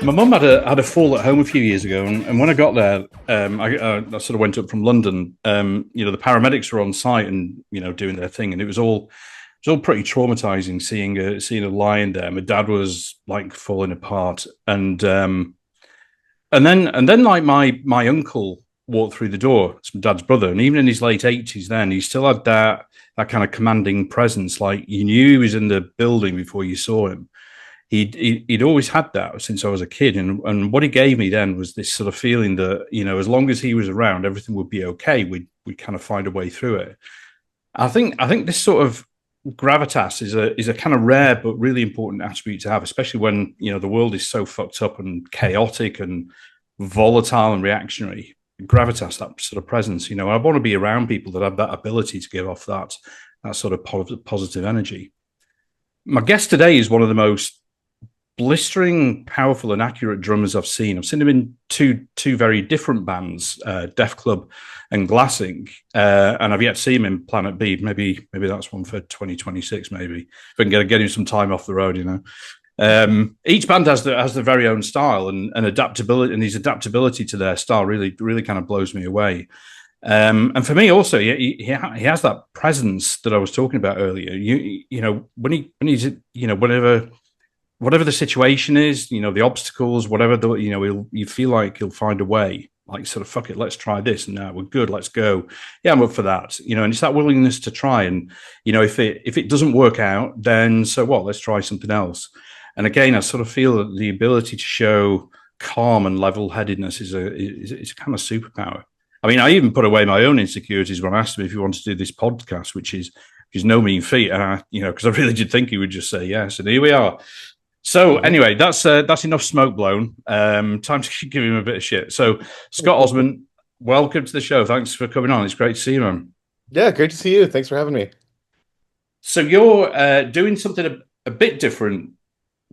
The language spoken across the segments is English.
My mum had a fall at home a few years ago, and when I got there, I sort of went up from London. The paramedics were on site and doing their thing, and it was all pretty traumatizing seeing a lion there. My dad was like falling apart, and then like my uncle walked through the door. It's my dad's brother, and even in his late 80s, then he still had that kind of commanding presence. Like you knew he was in the building before you saw him. He'd always had that since I was a kid, and what he gave me then was this sort of feeling that as long as he was around, everything would be okay. We'd kind of find a way through it. I think this sort of gravitas is a kind of rare but really important attribute to have, especially when the world is so fucked up and chaotic and volatile and reactionary. Gravitas, that sort of presence, I want to be around people that have that ability to give off that sort of positive energy. My guest today is one of the most blistering, powerful, and accurate drummers I've seen. I've seen him in two very different bands, Def Club and Glassing, and I've yet to see him in Planet B. Maybe that's one for 2026. Maybe if I can get him some time off the road. Each band has their very own style and adaptability, and his adaptability to their style really kind of blows me away. And for me also, he has that presence that I was talking about earlier. When he's whatever the situation is, the obstacles, whatever you feel like he'll find a way. Like sort of fuck it, let's try this. And now we're good, let's go. Yeah, I'm up for that. And it's that willingness to try. And if it doesn't work out, then so what? Let's try something else. And again, I sort of feel that the ability to show calm and level-headedness is a kind of superpower. I mean, I even put away my own insecurities when I asked him if he wanted to do this podcast, which is no mean feat. And because I really did think he would just say yes. And here we are. So anyway, that's enough smoke blown. Time to give him a bit of shit. So Scott Osment, welcome to the show. Thanks for coming on. It's great to see you, man. Yeah, great to see you. Thanks for having me. So you're doing something a bit different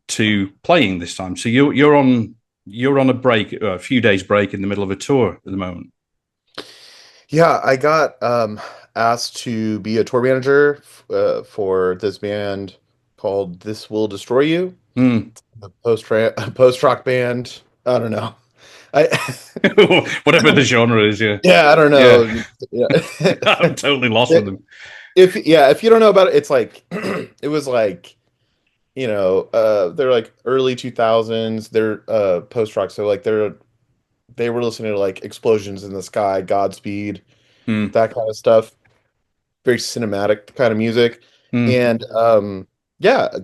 to playing this time. So you're on a break, a few days break in the middle of a tour at the moment. Yeah, I got asked to be a tour manager for this band called This Will Destroy You. The post-rock band. I don't know. Whatever the genre is, yeah. Yeah, I don't know. Yeah. I'm totally lost with them. If you don't know about it, it's like it was like they're like early 2000s. They're post-rock, so like they were listening to like Explosions in the Sky, Godspeed, that kind of stuff. Very cinematic kind of music. And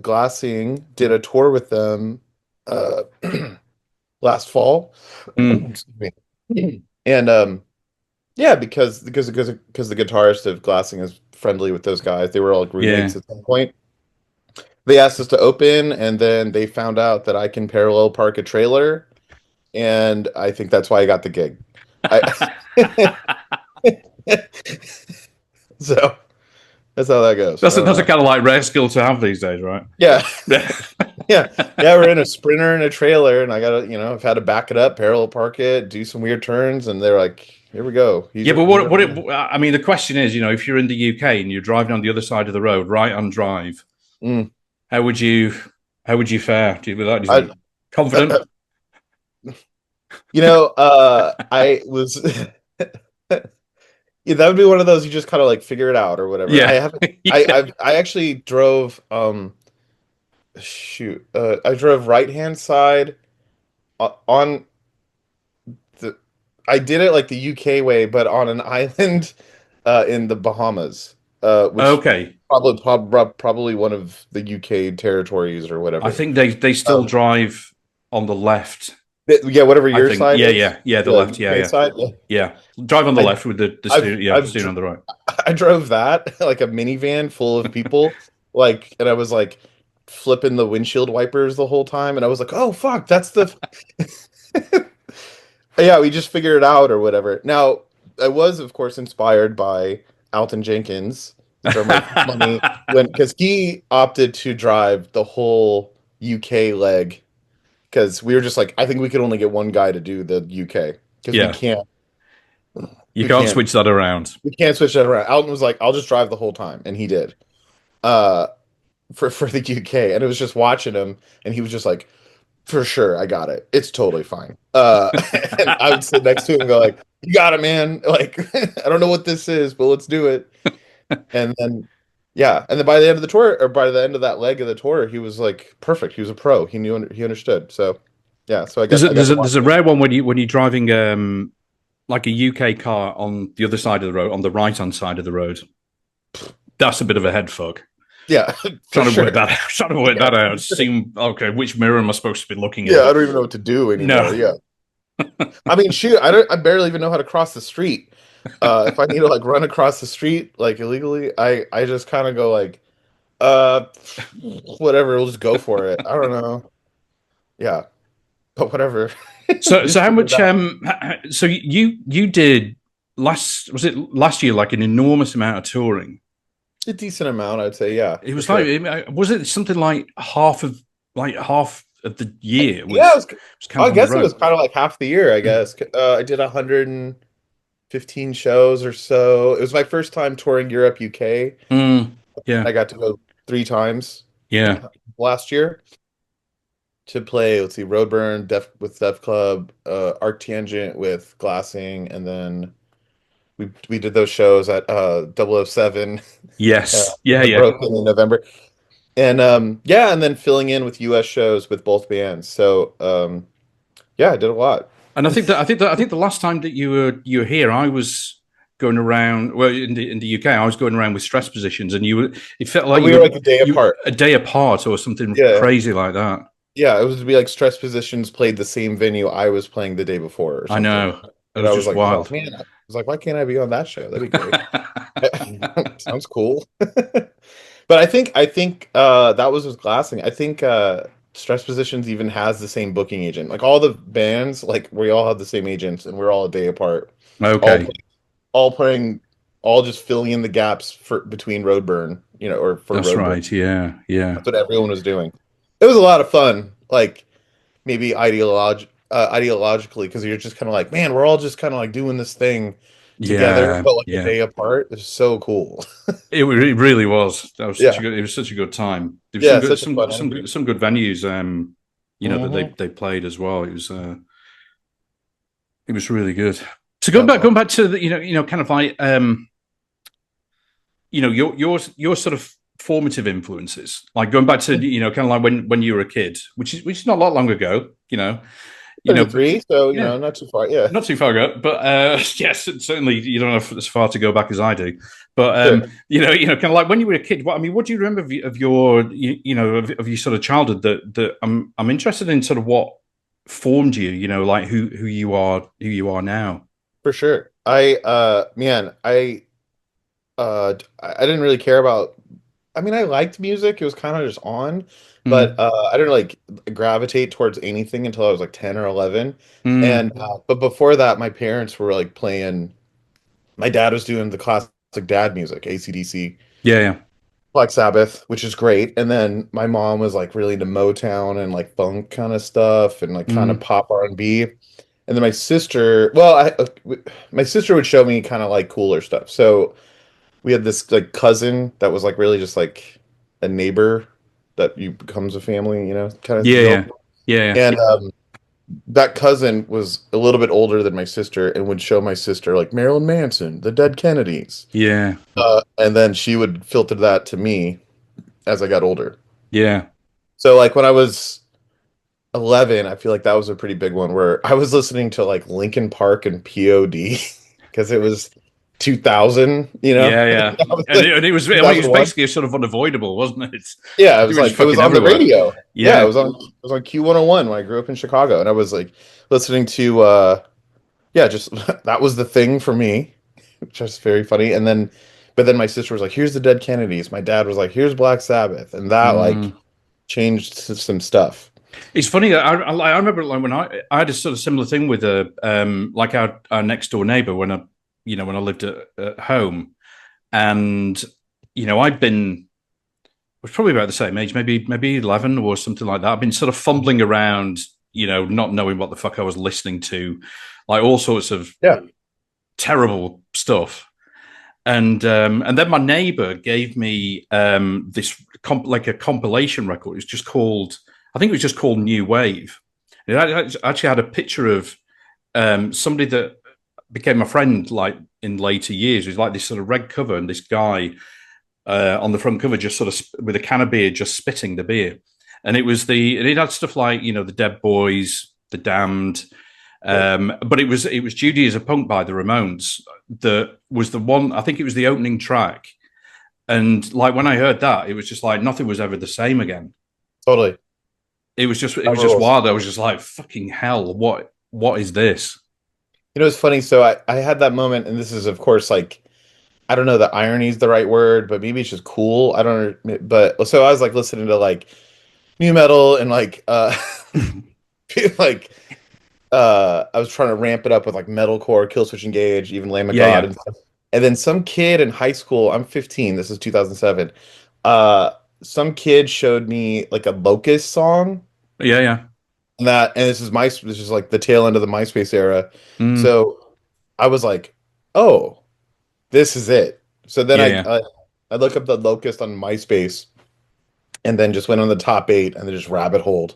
Glassing did a tour with them last fall. Excuse me. And because the guitarist of Glassing is friendly with those guys, they were all roommates at some point. They asked us to open, and then they found out that I can parallel park a trailer, and I think that's why I got the gig. So that's how that goes. That's a kind of like rare skill to have these days, right? Yeah. yeah. We're in a Sprinter and a trailer, and I gotta, I've had to back it up, parallel park it, do some weird turns, and they're like, "Here we go." I mean, the question is, if you're in the UK and you're driving on the other side of the road, right on drive, how would you fare? Do you confident? I was. Yeah, that would be one of those you just kind of like figure it out or whatever. Yeah. I haven't. I actually drove. I drove right hand side on the. I did it like the UK way, but on an island in the Bahamas. Which Okay. Probably one of the UK territories or whatever. I think they still drive on the left. Yeah, whatever your side is. Yeah, the left, side, yeah. Drive on the left with the steering on the right. I drove that, like a minivan full of people, and I was like flipping the windshield wipers the whole time, and I was like, oh, fuck, that's the... Yeah, we just figured it out or whatever. Now, I was, of course, inspired by Alton Jenkins, the drummer of Money, because he opted to drive the whole UK leg. Because we were just like, I think we could only get one guy to do the UK. Because we can't. You can't switch that around. We can't switch that around. Alton was like, I'll just drive the whole time. And he did. For the UK. And it was just watching him. And he was just like, For sure, I got it. It's totally fine. And I would sit next to him and go like, "You got it, man. Like, I don't know what this is, but let's do it." And then, yeah, and then by the end of the tour, or by the end of that leg of the tour, he was like perfect. He was a pro. He knew, he understood. So, yeah. So There's a rare one when you're driving like a UK car on the other side of the road, on the right hand side of the road. That's a bit of a head fuck. Yeah, Trying to sure. work that out. Trying to work that out. Seeing okay, which mirror am I supposed to be looking Yeah, at? I don't even know what to do anymore. No. Yeah. I mean, shoot, I barely even know how to cross the street. If I need to like run across the street like illegally, I just kind of go like, uh, whatever, we'll just go for it. I don't know. Yeah, but whatever. So Just how figure it much out. so you did was it last year like an enormous amount of touring? A decent amount, I'd say. Yeah, It for was like sure. was it something like half of the year Yeah, was kind I of on the guess it road. was kind of like half the year, I guess. I did 115 shows or so. It was my first time touring Europe, UK. Yeah. I got to go 3 times Yeah. last year to play. Let's see, Roadburn, with Def Club, Arc Tangent with Glassing, and then we did those shows at 007 Yes. Yeah, the yeah. Broken in November. And yeah, and then filling in with US shows with both bands. So yeah, I did a lot. And I think the last time that you were here, I was going around. Well, in the UK, I was going around with stress positions, and you were. It felt like We were like a day you apart. a day apart or something Yeah. crazy like that. Yeah, it was to be like Stress Positions played the same venue I was playing the day before or I something. know. It And was I was just like, oh wild. man. I was like, why can't I be on that show? That'd be great. Sounds cool. But I think that was with Glassing. I think Stress Positions even has the same booking agent. Like all the bands, like we all have the same agents and we're all a day apart. All Okay, play, all playing all just filling in the gaps for between Roadburn, or for that's Roadburn. right. Yeah, yeah, That's what everyone was doing. It was a lot of fun. Like maybe ideologically, because you're just kind of like, man, we're all just kind of like doing this thing together, yeah, but like a yeah. day apart. It's so cool. It really was. That was such a Yeah. good. It was such a good time. There was Yeah, such a fun energy. some good venues. That Hmm. they played as well. It was really good. So That's going awesome. back to the kind of like your sort of formative influences, like going back to kind of like when you were a kid, which is not a lot long ago. But 33, so yeah, not too far. Yeah, not too far ago, but yes, certainly you don't have as far to go back as I do. But sure. kind of like when you were a kid. What do you remember of your, of your sort of childhood? That I'm interested in sort of what formed you. Like who you are now. For sure. I didn't really care about. I mean, I liked music. It was kind of just on, but Mm, I didn't like gravitate towards anything until I was like 10 or 11. mm, And but before that, my parents were like playing. My dad was doing the classic dad music, AC/DC, yeah, yeah, Black Sabbath, which is great. And then my mom was like really into Motown and like funk kind of stuff and like kind of mm, pop R&B. And then my sister, well, my sister would show me kind of like cooler stuff. So we had this like cousin that was like really just like a neighbor that you becomes a family, kind of yeah, deal. yeah, yeah, And that cousin was a little bit older than my sister and would show my sister like Marilyn Manson, the Dead Kennedys. yeah, And then she would filter that to me as I got older. yeah, So like when I was 11, I feel like that was a pretty big one where I was listening to like Linkin Park and POD because it was 2000, yeah, yeah. That was And like I mean, it was 2001. basically sort of unavoidable, wasn't it? Yeah, it It was was just like it was fucking on the everywhere. radio. Yeah, Yeah, it was on Q101 when I grew up in Chicago, and I was like listening to yeah, just that was the thing for me, which is very funny. And then, but then my sister was like, "Here's the Dead Kennedys." My dad was like, "Here's Black Sabbath," and that like mm. changed some stuff. It's funny. I remember like when I had a sort of similar thing with like our next door neighbor when when I lived at home, and I'd been was probably about the same age, maybe 11 or something like that. I've been sort of fumbling around, not knowing what the fuck I was listening to, like all sorts of Yeah. terrible stuff. And then my neighbor gave me this like a compilation record. It's just called, I think it was just called New Wave. It actually had a picture of somebody that became a friend like in later years. It was like this sort of red cover, and this guy on the front cover just sort of with a can of beer, just spitting the beer. And it had stuff like the Dead Boys, the Damned, Sure. but it was Judy as a Punk by the Ramones that was the one. I think it was the opening track, and like when I heard that, it was just like nothing was ever the same again. Totally. It was just wild. I was just like, fucking hell, what is this? It's funny. So I had that moment, and this is, of course, like, I don't know, the irony is the right word, but maybe it's just cool. I don't know. But so I was like listening to like new metal and like, like, I was trying to ramp it up with like metalcore, Killswitch Engage, even Lamb of Yeah, God, yeah, and stuff. And then some kid in high school, I'm 15, this is 2007. Some kid showed me like a Locust song, yeah, yeah. and this is like the tail end of the MySpace era. Mm, So I was like, oh, this is it. So then yeah, yeah, I look up the Locust on MySpace, and then just went on the top eight and then just rabbit holed.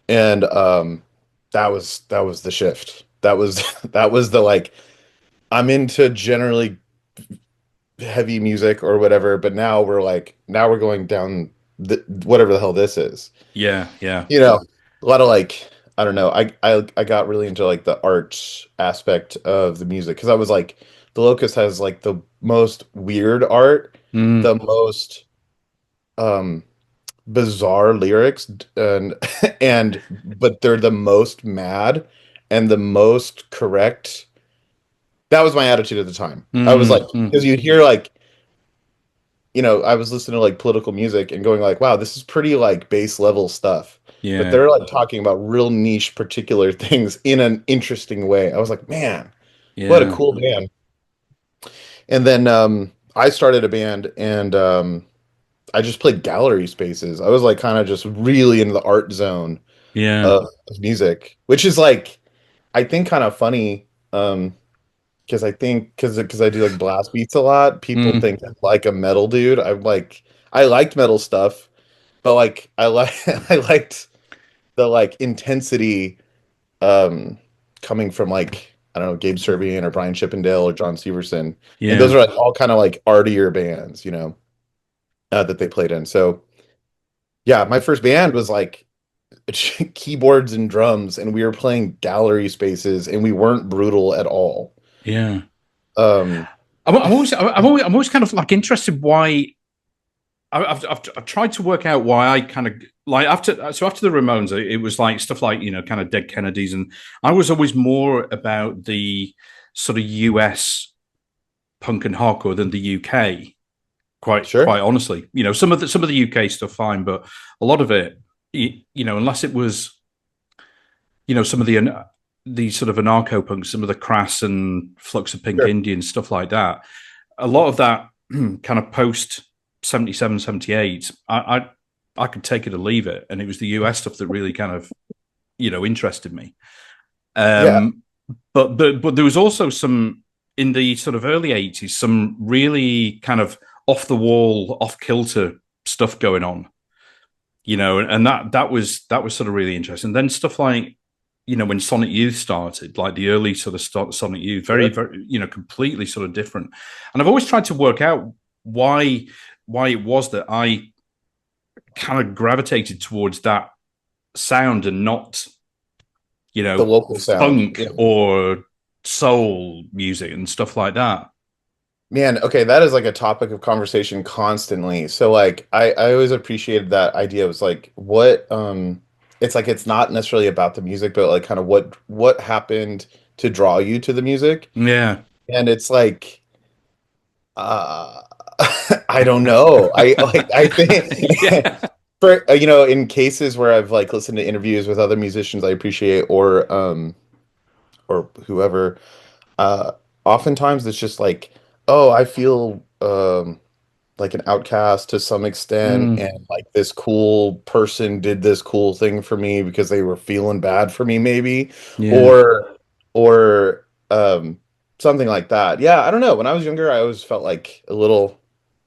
And that was the shift. That was that was the like, I'm into generally heavy music or whatever, but now we're going down whatever the hell this is. yeah, yeah, You know, a lot of like, I don't know. I got really into like the art aspect of the music because I was like, the Locust has like the most weird art, mm, the most um bizarre lyrics, and and but they're the most mad and the most correct. That was my attitude at the time. I was like, mm, mm, because you hear like, I was listening to like political music and going like, wow, this is pretty like base level stuff. But yeah, they're like talking about real niche particular things in an interesting way. I was like, man, what a yeah, cool band. And then I started a band, and I just played gallery spaces. I was like kind of just really into the art zone yeah, of music, which is like, I think kind of funny. Because I think because I do like blast beats a lot, people mm, think I'm like a metal dude. I'm like, I liked metal stuff, but like I like I liked the like intensity um coming from like, I don't know, Gabe Serbian or Brian Chippendale or John Severson. And those yeah, are like all kind of like artier bands, that they played in. So yeah, my first band was like keyboards and drums, and we were playing gallery spaces, and we weren't brutal at all. yeah. Um I'm always kind of like interested why I've tried to work out why I kind of like after the Ramones, it was like stuff like kind of Dead Kennedys, and I was always more about the sort of US punk and hardcore than the UK. Quite sure. honestly, some of the UK stuff fine, but a lot of it, unless it was some of the sort of anarcho punk, some of the Crass and Flux of Pink Sure. Indian stuff like that, a lot of that kind of post 77, 78, I could take it or leave it, and it was the US stuff that really kind of interested me. Yeah. Um, but there was also some in the sort of early 80s, some really kind of off the wall, off kilter stuff going on, and that was sort of really interesting. Then stuff like when Sonic Youth started, like the early sort of Sonic Youth, very, Sure. very, completely sort of different. And I've always tried to work out why it was that I kind of gravitated towards that sound and not, The local sound. funk Yeah. or soul music and stuff like that. Man, okay, that is like a topic of conversation constantly. So like I always appreciated that idea. It was like, what it's like, it's not necessarily about the music, but like kind of what happened to draw you to the music. Yeah. And it's like, uh I don't know. I think Yeah. for in cases where I've like listened to interviews with other musicians I appreciate, or whoever, uh oftentimes it's just like, oh, I feel like an outcast to some extent, Mm, and like this cool person did this cool thing for me because they were feeling bad for me, maybe, yeah. or something like that. Yeah, I don't know. When I was younger, I always felt like a little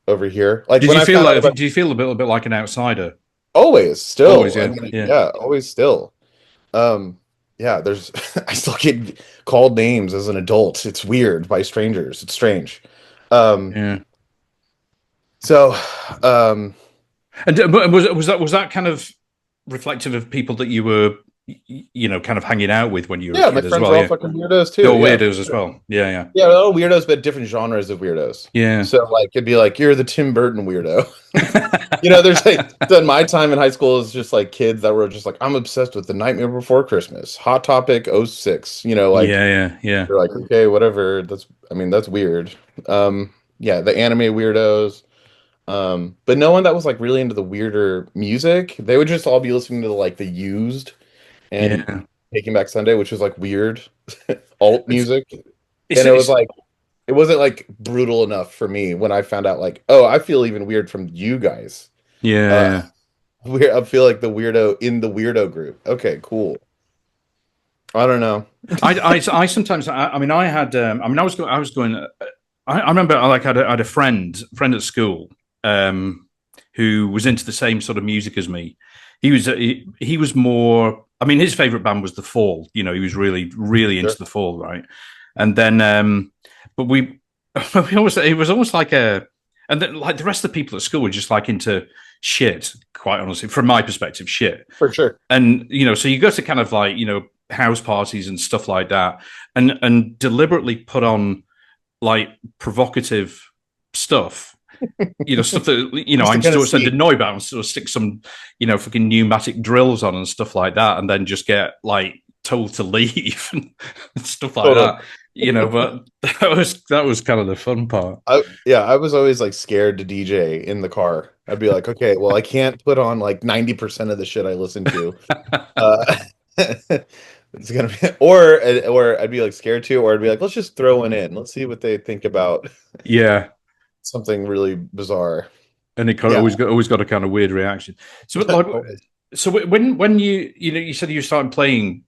over here. Like Did when you I feel found out like? about, Do you feel a bit like an outsider? always Always, still. I yeah, mean, yeah, yeah, always still. Um, yeah, there's I still get called names as an adult. It's weird by strangers. It's strange. Um, yeah. so um And was that kind of reflective of people that you were, kind of hanging out with when you were a yeah, my kid as friends well? are all Yeah, fucking weirdos they too. were Yeah, weirdos as well. Yeah, yeah, yeah, they're all weirdos, but different genres of weirdos. yeah. So like it'd be like you're the Tim Burton weirdo. There's like so in my time in high school is just like kids that were just like I'm obsessed with The Nightmare Before Christmas, Hot Topic '06. Like Yeah, yeah, yeah. you're like okay, whatever. That's weird. Yeah, the anime weirdos. But no one that was like really into the weirder music. They would just all be listening to like the Used and Yeah. Taking Back Sunday, which was like weird alt It's, music. it's, And it was it's like it wasn't like brutal enough for me when I found out like, oh, I feel even weird from you guys. yeah, Uh yeah. I feel like the weirdo in the weirdo group. Okay, cool. I don't know. I sometimes, I mean, I was going, I remember I had a friend at school, who was into the same sort of music as me. He was more, I mean, his favorite band was The Fall. He was really, really into Sure. The Fall, right? And then, but it was almost like and then like the rest of the people at school were just like into shit, quite honestly, from my perspective, shit. For sure. And so you go to kind of like house parties and stuff like that, and deliberately put on like provocative stuff, stuff that Just to I'm kind of still see. annoyed about, and sort of stick some fucking pneumatic drills on and stuff like that, and then just get like told to leave and stuff like Totally. that. But that was kind of the fun part. I was always like scared to DJ in the car. I'd be like, okay, well, I can't put on like 90% of the shit I listen to. Uh, it's gonna be, or I'd be like scared to, or I'd be like, let's just throw one in. Let's see what they think about Yeah, something really bizarre. and it kind of Yeah. always got a kind of weird reaction. So like, Always. so when you said you started playing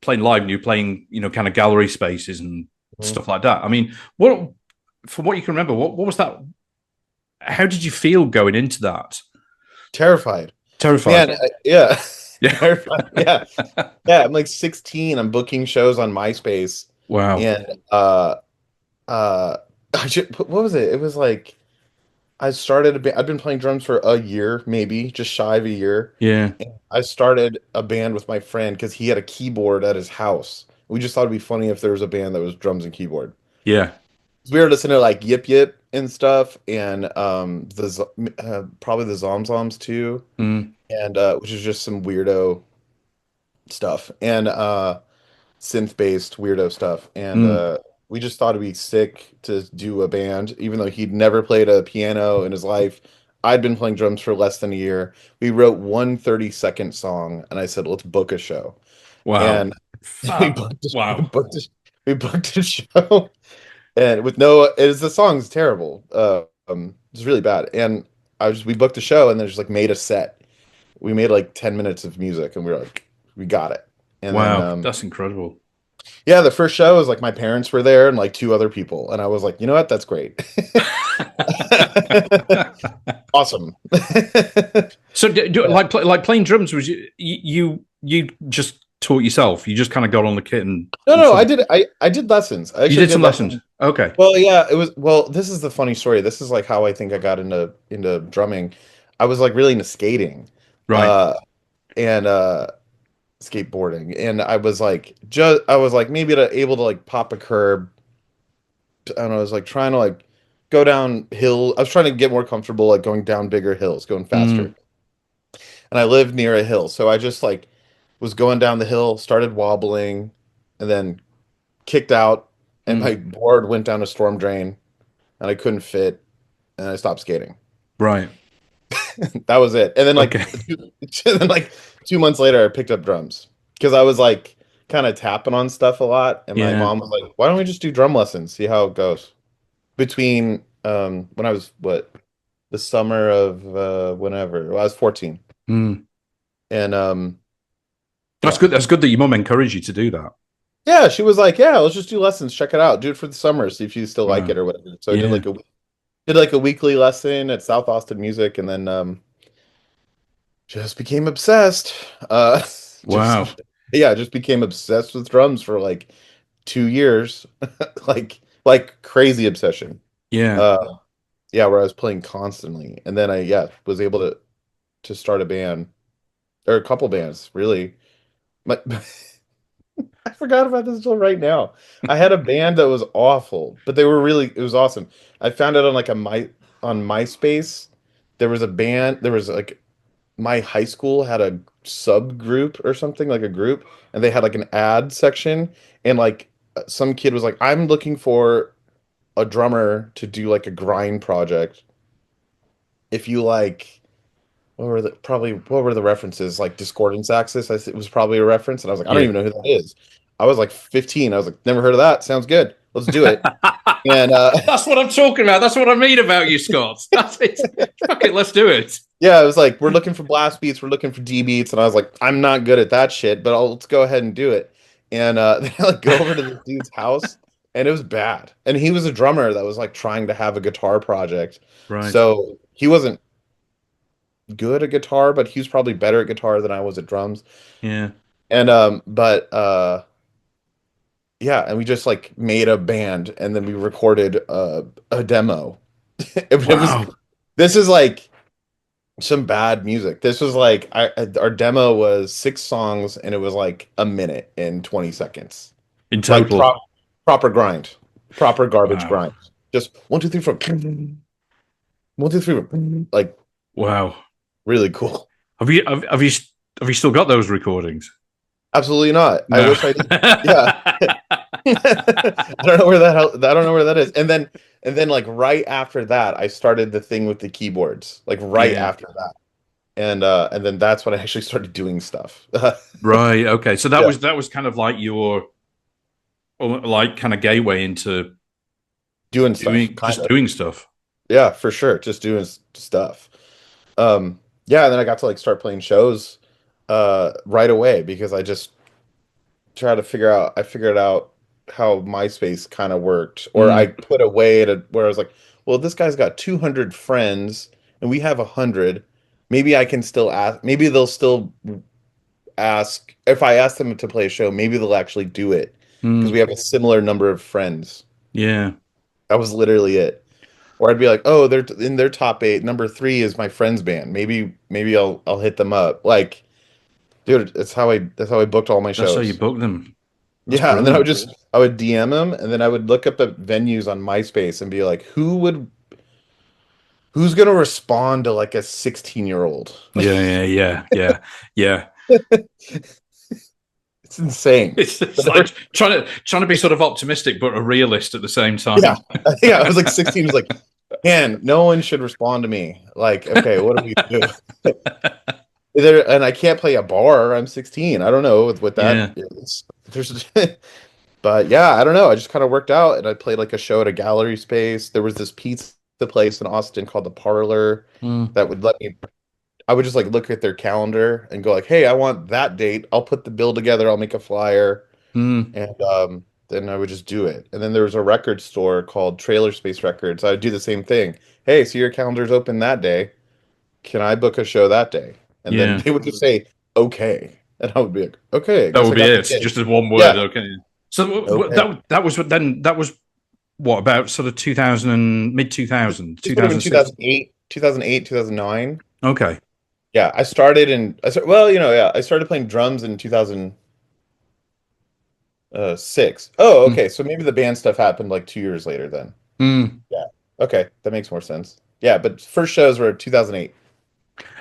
live and you're playing kind of gallery spaces and Mhm. stuff like that. I mean, what from what you can remember, what was that? How did you feel going into that? Terrified. Terrified. Man, yeah. Yeah. Terrified. Yeah. Yeah, I'm like 16. I'm booking shows on MySpace Wow. and uh what was it? It was like I started a band. I've been playing drums for a year, maybe just shy of a year. Yeah. And I started a band with my friend because he had a keyboard at his house. We just thought it'd be funny if there was a band that was drums and keyboard. Yeah. We were listening to like Yip Yip and stuff, and probably the Zomzoms too, Mm, and which is just some weirdo stuff and synth based weirdo stuff, and mm. we just thought it'd be sick to do a band, even though he'd never played a piano in his life. I'd been playing drums for less than a year. We wrote one 30-second song, and I said, "Let's book a show." Wow. And we Fab. booked a, we Wow. booked a, we booked a show, and with no, is the song's terrible. It's really bad. And we booked a show, and then just like made a set. We made like 10 minutes of music, and we were like, we got it. And then Wow. That's incredible. yeah, the first show was like my parents were there and like two other people, and I was like, you know what, that's great. Awesome. So, Yeah. like playing drums was you just taught yourself? You just kind of got on the kit and, No, and no, sort of, I did lessons. I you actually did did some lessons. lessons. Okay. Well, yeah, this is the funny story. This is like how I think I got into drumming. I was like really into skating. Right. Uh and skateboarding, and I was like maybe able to like pop a curb. And I was like trying to like go down hill. I was trying to get more comfortable like going down bigger hills, going faster. Mm, And I lived near a hill, so I just like was going down the hill, started wobbling, and then kicked out, and my mm. board went down a storm drain, and I couldn't fit, and I stopped skating. Right. That was it. And then Okay. and then like 2 months later, I picked up drums because I was like kind of tapping on stuff a lot, and my Yeah. mom was like, "Why don't we just do drum lessons, see how it goes?" Between when I was the summer of whenever I was 14, Mm. and That's yeah, good. That's good that your mum encouraged you to do that. yeah, she was like, "Yeah, let's just do lessons, check it out, do it for the summer, see if you still like it Wow. or whatever." So I Yeah. did like a weekly lesson at South Austin Music, and then just became obsessed. Wow. Just became obsessed with drums for like 2 years, like crazy obsession. Yeah. Uh, yeah, where I was playing constantly, and then I was able to start a band or a couple bands really. My, I forgot about this until right now. I had a band that was awful, but it was awesome. I found it on like on MySpace. There was a band, there was like my high school had a subgroup or something, like a group, and they had like an ad section, and like some kid was like, I'm looking for a drummer to do like a grind project. If you like, what were the references? Like Discordance Axis, it was probably a reference, and I was like, I don't Yeah. even know who that is. I was like 15. I was like, never heard of that. Sounds good. Let's do it. And That's what I'm talking about. That's what I mean about you, Scott. That's it. Fuck it, let's do it. yeah, it was like, we're looking for blast beats, we're looking for D beats, and I was like, I'm not good at that shit, but let's go ahead and do it. And they like go over to this dude's house, and it was bad. And he was a drummer that was like trying to have a guitar project, Right. so he wasn't good at guitar, but he was probably better at guitar than I was at drums. Yeah. And but yeah, and we just like made a band, and then we recorded a demo. It was Wow. this is like some bad music. This was like our demo was 6 songs, and it was like a minute and 20 seconds. In Like total. proper grind, proper garbage Wow. grind. Just 1, 2, 3, 4, 1, 2, 3, 4. Like Wow. really cool. Have you still got those recordings? Absolutely not. I No. wish I did. Yeah. I don't know where I don't know where that is. And then like right after that, I started the thing with the keyboards. Like right Yeah. after that. And then that's when I actually started doing stuff. Right. Okay. So that Yeah. was kind of like your like kind of gateway into Doing stuff, doing kind just of. doing stuff. Yeah, for sure. Just doing stuff. Yeah, and then I got to like start playing shows right away because I just I figured out how MySpace kind of worked, or I Mm, put a way to where I was like, well, this guy's got 200 friends and we have 100. Maybe I can still ask, maybe they'll still ask if I ask them to play a show, maybe they'll actually do it because we mm, have a similar number of friends. yeah. That was literally it. Or I'd be like, oh, they're in their top 8. Number 3 is my friend's band. Maybe I'll hit them up. Like, dude, that's how I booked all my That's how you shows. book them. That's Yeah, and then brilliant. I would DM them, and then I would look up at venues on MySpace and be like, who's gonna respond to like a 16-year-old? Yeah, yeah, yeah, yeah, yeah. It's insane. It's But like trying to be sort of optimistic but a realist at the same yeah, time. yeah, I was like 16. I was like, man, no one should respond to me. Like, okay, what do we do? And I can't play a bar. I'm 16. I don't know what that Yeah. is. There's But yeah, I don't know. I just kind of worked out, and I played like a show at a gallery space. There was this pizza place in Austin called the Parlor Mm, that would let me. I would just like look at their calendar and go like, "Hey, I want that date. I'll put the bill together. I'll make a flyer." mm, And then I would just do it. And then there was a record store called Trailer Space Records. I would do the same thing. Hey, so your calendar's open that day. Can I book a show that day? And then yeah. they would just say, "Okay," and I would be like, "Okay, I That guess would I be got the it. gig." Just as one word. Yeah, Okay. So okay. that was what about sort of 2000 mid 2000 This would have been 2006. 2008, 2009. Okay. Yeah, I started playing drums in 2006. Oh, Mm, okay. So maybe the band stuff happened like 2 years later then. mm. Yeah. Okay, that makes more sense. Yeah, but first shows were 2008.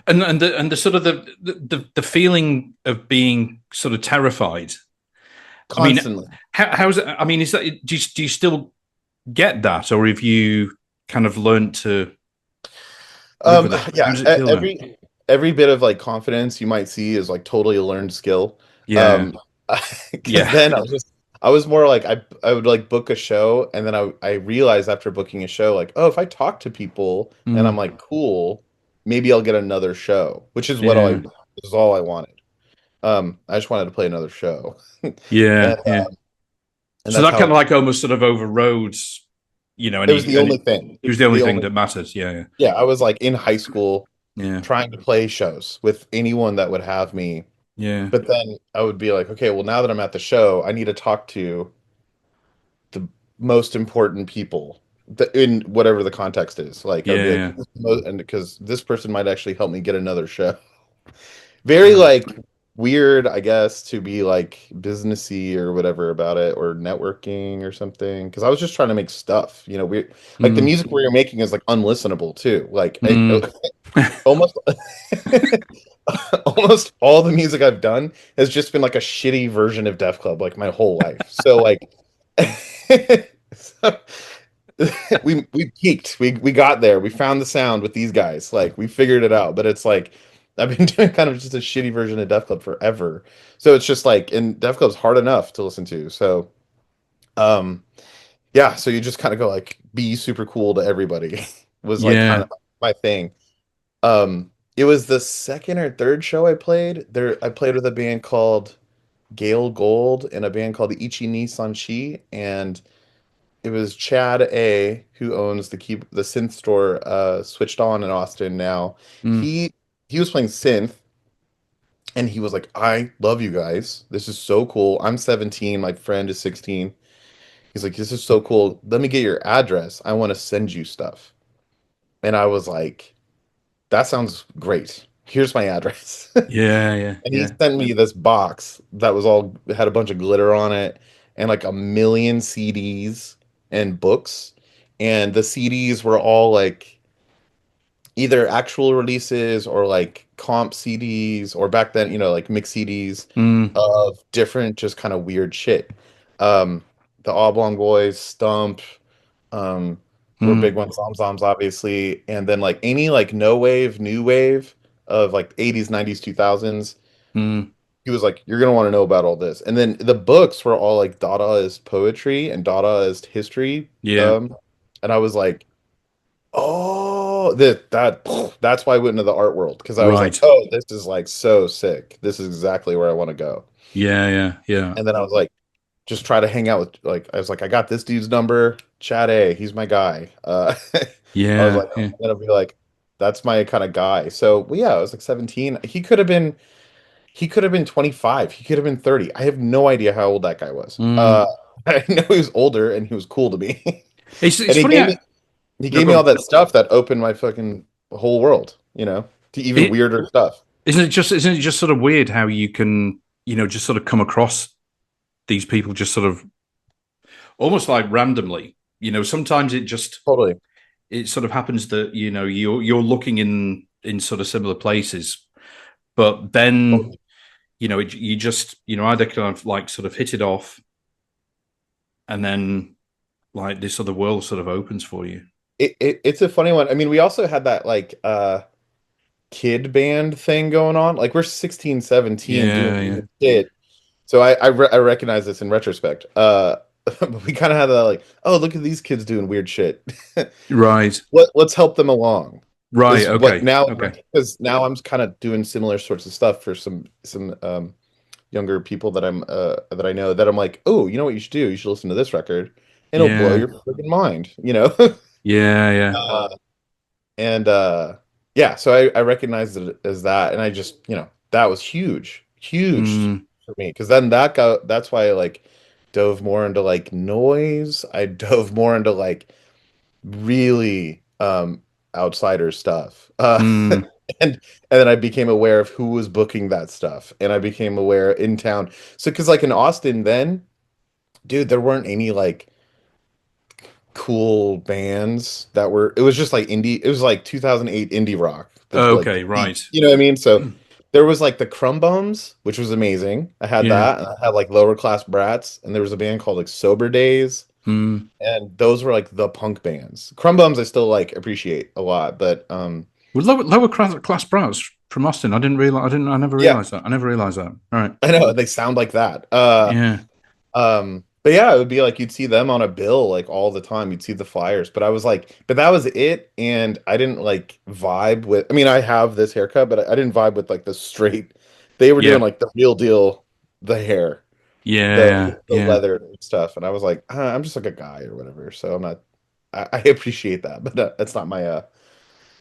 And the sort of the feeling of being sort of terrified. I mean, Constantly. how's it? I mean, is that do you still get that, or have you kind of learned to live with it? How Yeah, does it feel now? every bit of like confidence you might see is like totally a learned skill. Yeah, Um, because yeah, then I was more like I would like book a show, and then I realized after booking a show like, oh, if I talk to people and I'm mm, like cool, maybe I'll get another show, which is yeah, this is all I wanted. I just wanted to play another show. yeah, And yeah. and So that's that kind how of like almost sort of overrode, it was the and only thing. it was the only The thing only that matters. Yeah, Yeah, I was like in high school. Yeah. trying to play shows with anyone that would have me. Yeah. But then I would be like, okay, well, now that I'm at the show, I need to talk to the most important people in whatever the context is. Like, I would be like, Yeah. and because this person might actually help me get another show. Very Right. like weird, I guess, to be like businessy or whatever about it, or networking or something. Because I was just trying to make stuff. We like the Mm. music we were making is like unlistenable too. Like Mm. almost almost all the music I've done has just been like a shitty version of Def Club like my whole life. So like so, we peaked. We got there. We found the sound with these guys. Like we figured it out. But it's like I've been doing kind of just a shitty version of Def Club forever. So it's just like and Def Club's hard enough to listen to. So um yeah, so you just kind of go like be super cool to everybody was like kind Yeah. of my thing. It was the second or third show I played. There, I played with a band called Gale Gold and a band called the Ichi ni Sanshi, and it was Chad A, who owns the synth store, switched on in Austin now. Mm. He was playing synth, and he was like, "I love you guys. This is so cool. I'm 17. My friend is 16." He's like, "This is so cool. Let me get your address. I want to send you stuff." And I was like, "That sounds great. Here's my address." Yeah. Yeah. And he Yeah. sent me this box that was all had a bunch of glitter on it and like a million CDs and books. And the CDs were all like either actual releases or like comp CDs or back then, like mix CDs Mm. of different just kind of weird shit. Um, the Oblong Boys, Stump, um, were big Mm. ones, Zomzoms obviously, and then like any like no wave, new wave of like 80s, 90s, 2000s. Mm. He was like, "You're gonna want to know about all this." And then the books were all like Dadaist poetry and Dadaist history. Yeah. Um, and I was like, "Oh, that's why I went into the art world because I was like, Right. oh, this is like so sick. This is exactly where I want to go." Yeah. Yeah. Yeah. And then I was like, just try to hang out with like I was like, I got this dude's number, Chad A, he's my guy. I was Yeah. like, Yeah. I'm gonna be like, that's my kind of guy. So well, yeah, I was like 17. He could have been 25. He could have been 30. I have no idea how old that guy was. Mm. I know he was older and he was cool to me. It's And he funny. gave me he No, gave go me all on. that stuff that opened my fucking whole world, to even It weirder stuff. isn't it just sort of weird how you can just sort of come across these people just sort of almost like randomly. Sometimes Totally. it sort of happens that you're looking in sort of similar places, but then Totally. you just either kind of like sort of hit it off, and then like this other world sort of opens for you. It's a funny one. I mean, we also had that like kid band thing going on. Like we're 16, 17 doing Yeah, yeah, weird shit. So I recognize this in retrospect. But we kind of had that like, oh, look at these kids doing weird shit. right, Let's help them along. right, Is what okay, now okay, because now I'm kind of doing similar sorts of stuff for some younger people that I know that I'm like, oh, you know what you should do? You should listen to this record, and it'll blow yeah, your freaking mind. yeah, yeah, Uh, and yeah, so I recognized it as that, and I just that was huge, huge mm, for me because then that's why I like dove more into like noise. I dove more into like really outsider stuff. mm, And then I became aware of who was booking that stuff, and I became aware in town. So because like in Austin then, dude, there weren't any like cool bands that were it was just like indie, it was like 2008 indie rock, the okay, peak, right, you know what I mean? So there was like the Crumb Bums, which was amazing. I had yeah, that, and I had like Lower Class Brats, and there was a band called like Sober Days, mm. and those were like the punk bands. Crumb Bums I still like appreciate a lot, but With lower class brats from Austin. I didn't realize. I never yeah, realized that. I never realized that. All right. I know they sound like that. Yeah. But yeah, it would be like you'd see them on a bill like all the time. You'd see the flyers, but I was like, but that was it, and I didn't like vibe with. I mean, I have this haircut, but I didn't vibe with like the straight. They were doing Yeah. like the real deal, the hair, Yeah. the Yeah. leather stuff, and I was like, I'm just like a guy or whatever. So I'm not. I appreciate that, but that's not my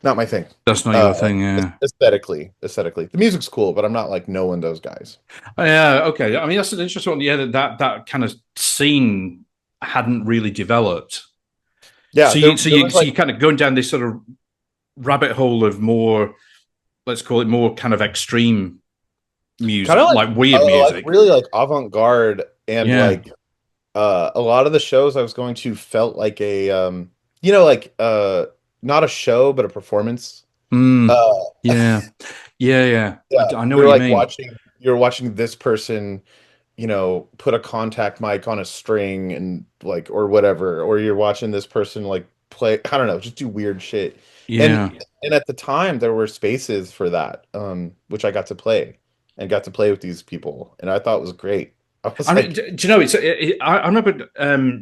Not my thing. That's not Uh, your thing, yeah. aesthetically, the music's cool, but I'm not like knowing those guys. Oh, yeah, okay. I mean, that's an interesting one. Yeah, that kind of scene hadn't really developed. Yeah, there was So like you kind of going down this sort of rabbit hole of more, let's call it more kind of extreme kind music, of like weird like music. really like avant-garde and Yeah. like a lot of the shows I was going to felt like a you know like not a show but a performance. Mm. Uh Yeah. Yeah, yeah. yeah, I know what you mean. you're watching this person, you know, put a contact mic on a string and like or whatever, or you're watching this person like play, I don't know, just do weird shit. Yeah. And at the time there were spaces for that, which I got to play and got to play with these people and I thought was great. I I was mean, like, do you know? I remember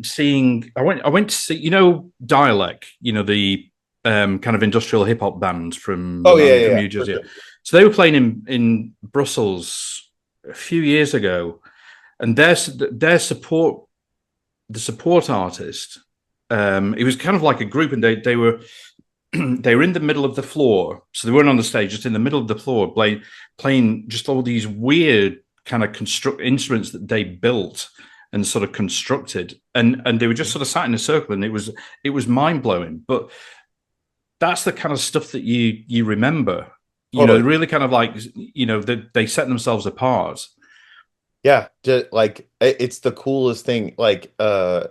seeing. I went to see. You know, Dialect. You know the kind of industrial hip hop band oh yeah, from yeah, New for Jersey. sure. So they were playing in Brussels a few years ago, and their support, the support artist, it was kind of like a group, and they were they were in the middle of the floor, so they weren't on the stage, just in the middle of the floor, playing just all these weird kind of construct instruments that they built and sort of constructed, and they were just sort of sat in a circle, and it was mind blowing. But that's the kind of stuff that you remember. You know, Totally. really kind of like that they set themselves apart. Yeah, just, like it's the coolest thing. Like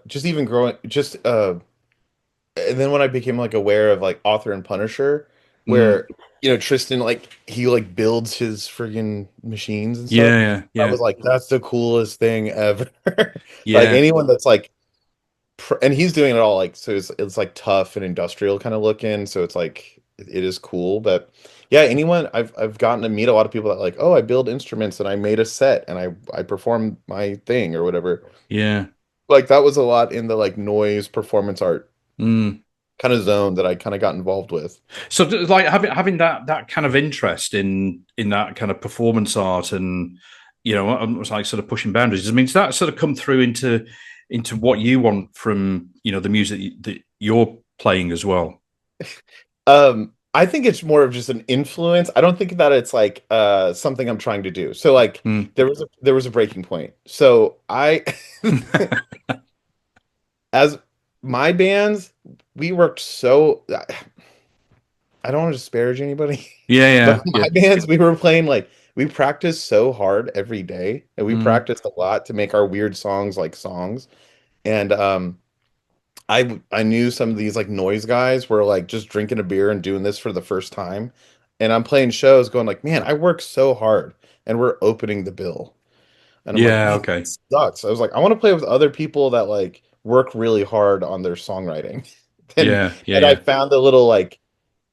just even growing just and then when I became like aware of like Author and Punisher, Mm. where you know Tristan like he like builds his friggin' machines and stuff, Yeah, I yeah, was like, that's the coolest thing ever. Like yeah, anyone that's like, and he's doing it all like so it's like tough and industrial kind of looking, so it's like it is cool. But yeah, anyone I've gotten to meet a lot of people that like, oh, I build instruments and I made a set and I performed my thing or whatever. yeah. Like that was a lot in the like noise performance art Mm. kind of zone that I kind of got involved with. So, like having that kind of interest in that kind of performance art, and almost like sort of pushing boundaries. I mean, does that sort of come through into what you want from the music that you're playing as well? I think it's more of just an influence. I don't think that it's like something I'm trying to do. So like Mm. there was a breaking point. So I as my bands, we worked so I don't want to disparage anybody, Yeah, but yeah, yeah. my bands we were playing like we practiced so hard every day and we Mm. practiced a lot to make our weird songs like songs. And I knew some of these like noise guys were like just drinking a beer and doing this for the first time. And I'm playing shows going like, man, I work so hard and we're opening the bill. And I'm like, Yeah, man, okay. that sucks. I was like, I want to play with other people that like work really hard on their songwriting. Yeah, yeah, And I yeah. found a little like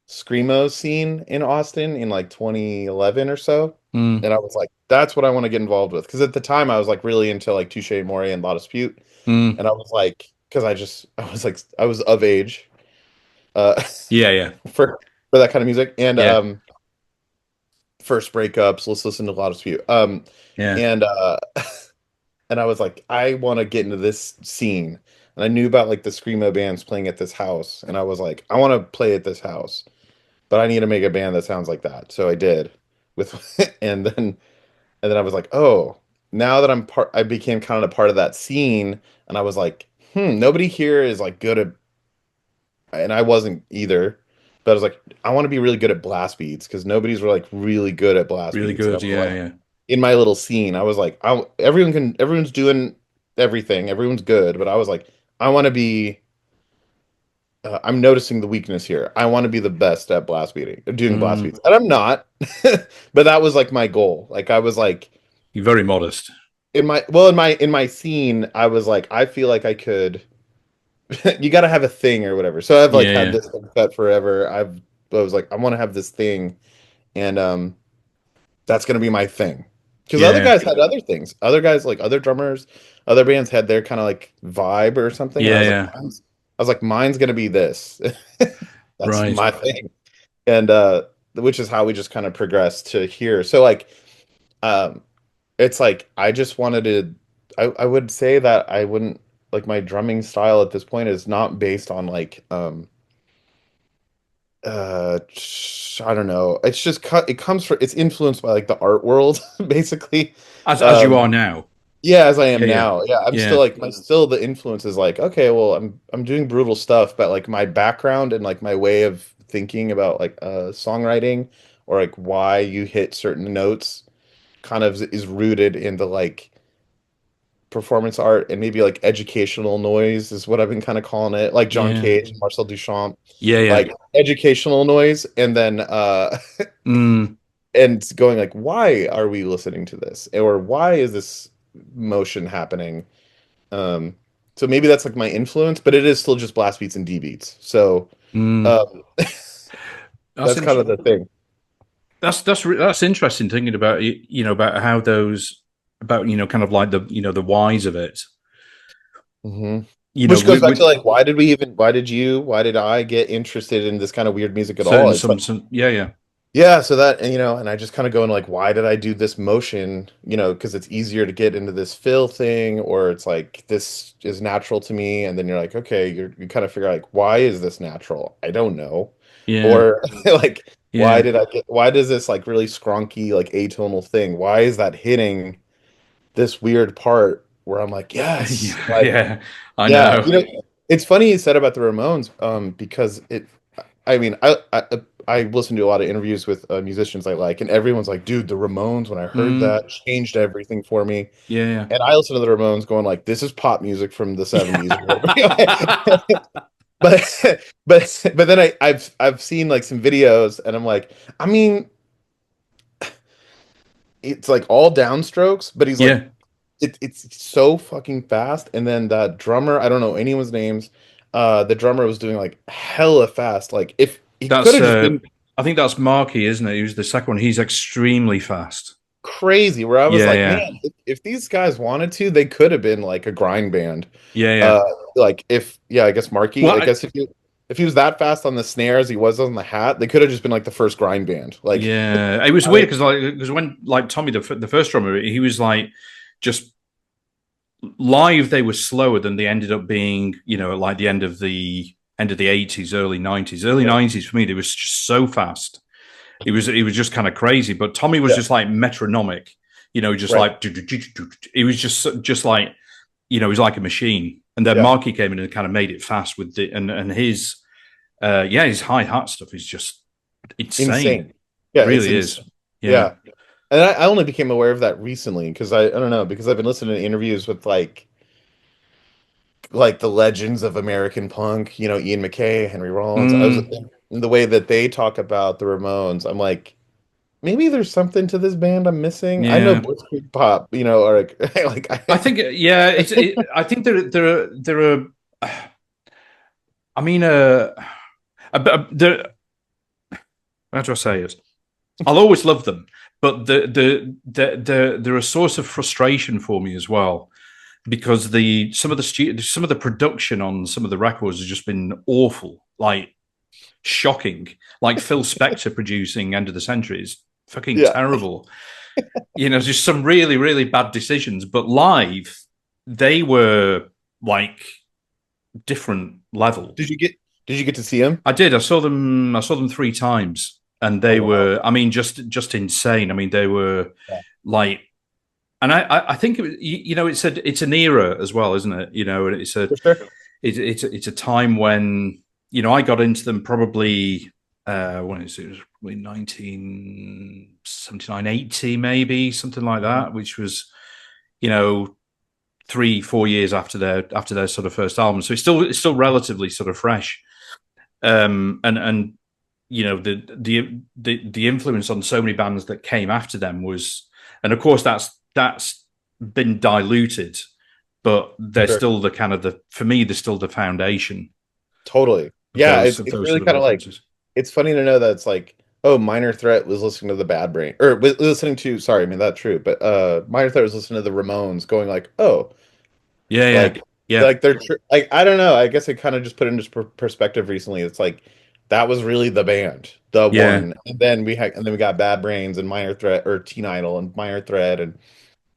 screamo scene in Austin in like 2011 or so. Mm. And I was like, that's what I want to get involved with. Because at the time I was like really into like Touche Amore and La Dispute. Mm. And I was like, because I was like, I was of age uh, Yeah, yeah, for that kind of music. And yeah, first breakups, let's listen to a lot of Dispute. yeah, And and I was like, I want to get into this scene. And I knew about like the screamo bands playing at this house, and I was like, I want to play at this house, but I need to make a band that sounds like that. So I did with, and then I was like, oh, now that I became kind of a part of that scene, and I was like, nobody here is like good at, and I wasn't either. But I was like, I want to be really good at blast beats because nobody's like really good at blast really beats. And I good. was Yeah, like, yeah, in my little scene, I was like, everyone's doing everything, everyone's good, but I was like, I want to be. I'm noticing the weakness here. I want to be the best at blast beating, doing blast mm. beats, and I'm not. But that was like my goal. Like I was like You're very modest. in my scene, I was like, I feel like I could. You got to have a thing or whatever. So I've like Yeah, had yeah, this cut forever. I was like, I want to have this thing, and that's gonna be my thing. Because other yeah, guys had other things. Other guys like other drummers, other bands had their kind of like vibe or something, and yeah, yeah. I was like, mine's gonna be this. That's Right. my thing, and which is how we just kind of progressed to here. So like, um, it's like I just wanted to. I would say that I wouldn't like my drumming style at this point is not based on like I don't know. It's just it comes from it's influenced by like the art world basically. As you Um, are now. yeah, as I am Yeah, yeah, now. Yeah, I'm still yeah, like my still the influence is like, okay, well, I'm doing brutal stuff, but like my background and like my way of thinking about like songwriting or like why you hit certain notes kind of is rooted in the like performance art and maybe like educational noise is what I've been kind of calling it, like John yeah, Cage and Marcel Duchamp, yeah, yeah. like educational noise, and then Mm, and going like, why are we listening to this, or why is this motion happening? Um, so maybe that's like my influence, but it is still just blast beats and D beats. So mm. um, That's that's kind of interesting. the thing. That's interesting thinking about about how those about kind of like the the whys of it. Hmm. You know, Which goes back to with like, why did I get interested in this kind of weird music at all? certain It's like, some yeah, yeah, yeah, so that, and, and I just kind of go into like, why did I do this motion? Because it's easier to get into this fill thing, or it's like this is natural to me, and then you're like, okay, you kind of figure out like, why is this natural? I don't know, yeah, or like, yeah, why does this like really skronky like atonal thing? Why is that hitting this weird part where I'm like, yes, yeah, like, yeah. I yeah, know. it's funny you said about the Ramones, because I mean, I listen to a lot of interviews with musicians I like, and everyone's like, "Dude, the Ramones, when I heard Mm, that, changed everything for me." yeah, And I listen to the Ramones, going like, "This is pop music from the '70s or whatever." yeah. But but then I've seen like some videos, and I'm like, I mean, it's like all downstrokes, but he's like, Yeah, it's so fucking fast. And then that drummer, I don't know anyone's names. The drummer was doing like hella fast. Like if he could that's have just been I think that's Marky, isn't it? Who's the second one? He's extremely fast. crazy, where I was Yeah, like, yeah, man, if these guys wanted to, they could have been like a grind band. yeah, yeah. Uh, like if yeah, I guess Marky. Well, I guess if he was that fast on the snare as he was on the hat, they could have just been like the first grind band. Like, yeah, it was I weird don't, because when like Tommy the first drummer, he was like just live. They were slower than they ended up being. Like the end of the 80s, early 90s, early yeah, 90s for me. They was just so fast. It was just kind of crazy. But Tommy was yeah, just like metronomic. Just right, like he was just like he was like a machine. And then yeah, Marky came in and kind of made it fast with the and his his hi hat stuff is just insane. insane. Yeah, it's Really is. insane. Yeah. Yeah. And I only became aware of that recently because I don't know, because I've been listening to interviews with like the legends of American punk, Ian MacKaye, Henry Rollins. I was Mm, the way that they talk about the Ramones, I'm like, maybe there's something to this band I'm missing. I know yeah. Blitzkrieg Pop, or like like I think yeah, I think there are I mean there how do I say it? I'll always love them, but they're a source of frustration for me as well because the some of the production on some of the records has just been awful, like shocking. Like Phil Spector producing End of the Century is fucking yeah. terrible. Just some really really bad decisions. But live, they were like different level. Did you get to see him? I did. I saw them three times, and Oh they wow. were. I mean, just insane. I mean, they were Yeah. like, and I think it's an era as well, isn't it? And For sure. it's a time when I got into them probably when it was probably 1979, 80, maybe something like Mhm. that, which was you know 3 4 years after their sort of first album. So it's still relatively sort of fresh. And the influence on so many bands that came after them was, and of course that's been diluted, but they're Sure. still the kind of the for me they're still the foundation Totally. of Yeah, those it's of it's those really sort of kind of like, influences. it's funny to know that it's like, oh, Minor Threat was listening to the Bad Brain, or listening to, sorry, I mean that's true, but Minor Threat was listening to the Ramones, going like, oh, Yeah, yeah, like yeah, like like, I don't know, I guess I kind of just put it into perspective recently. It's like that was really the band, the yeah, one, and then we got Bad Brains and Minor Threat, or Teen Idol and Minor Threat and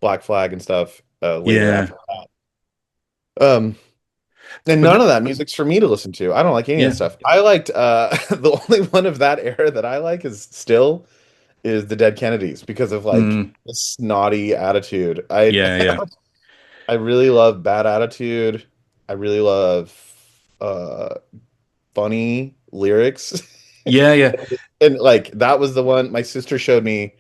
Black Flag and stuff later yeah. after that. And But none of that music's for me to listen to. I don't like any of that yeah, stuff. I liked the only one of that era that I like is the Dead Kennedys because of like mm, the snotty attitude. I yeah, yeah, I really love bad attitude. I really love uh funny lyrics. yeah, yeah. And like that was the one my sister showed me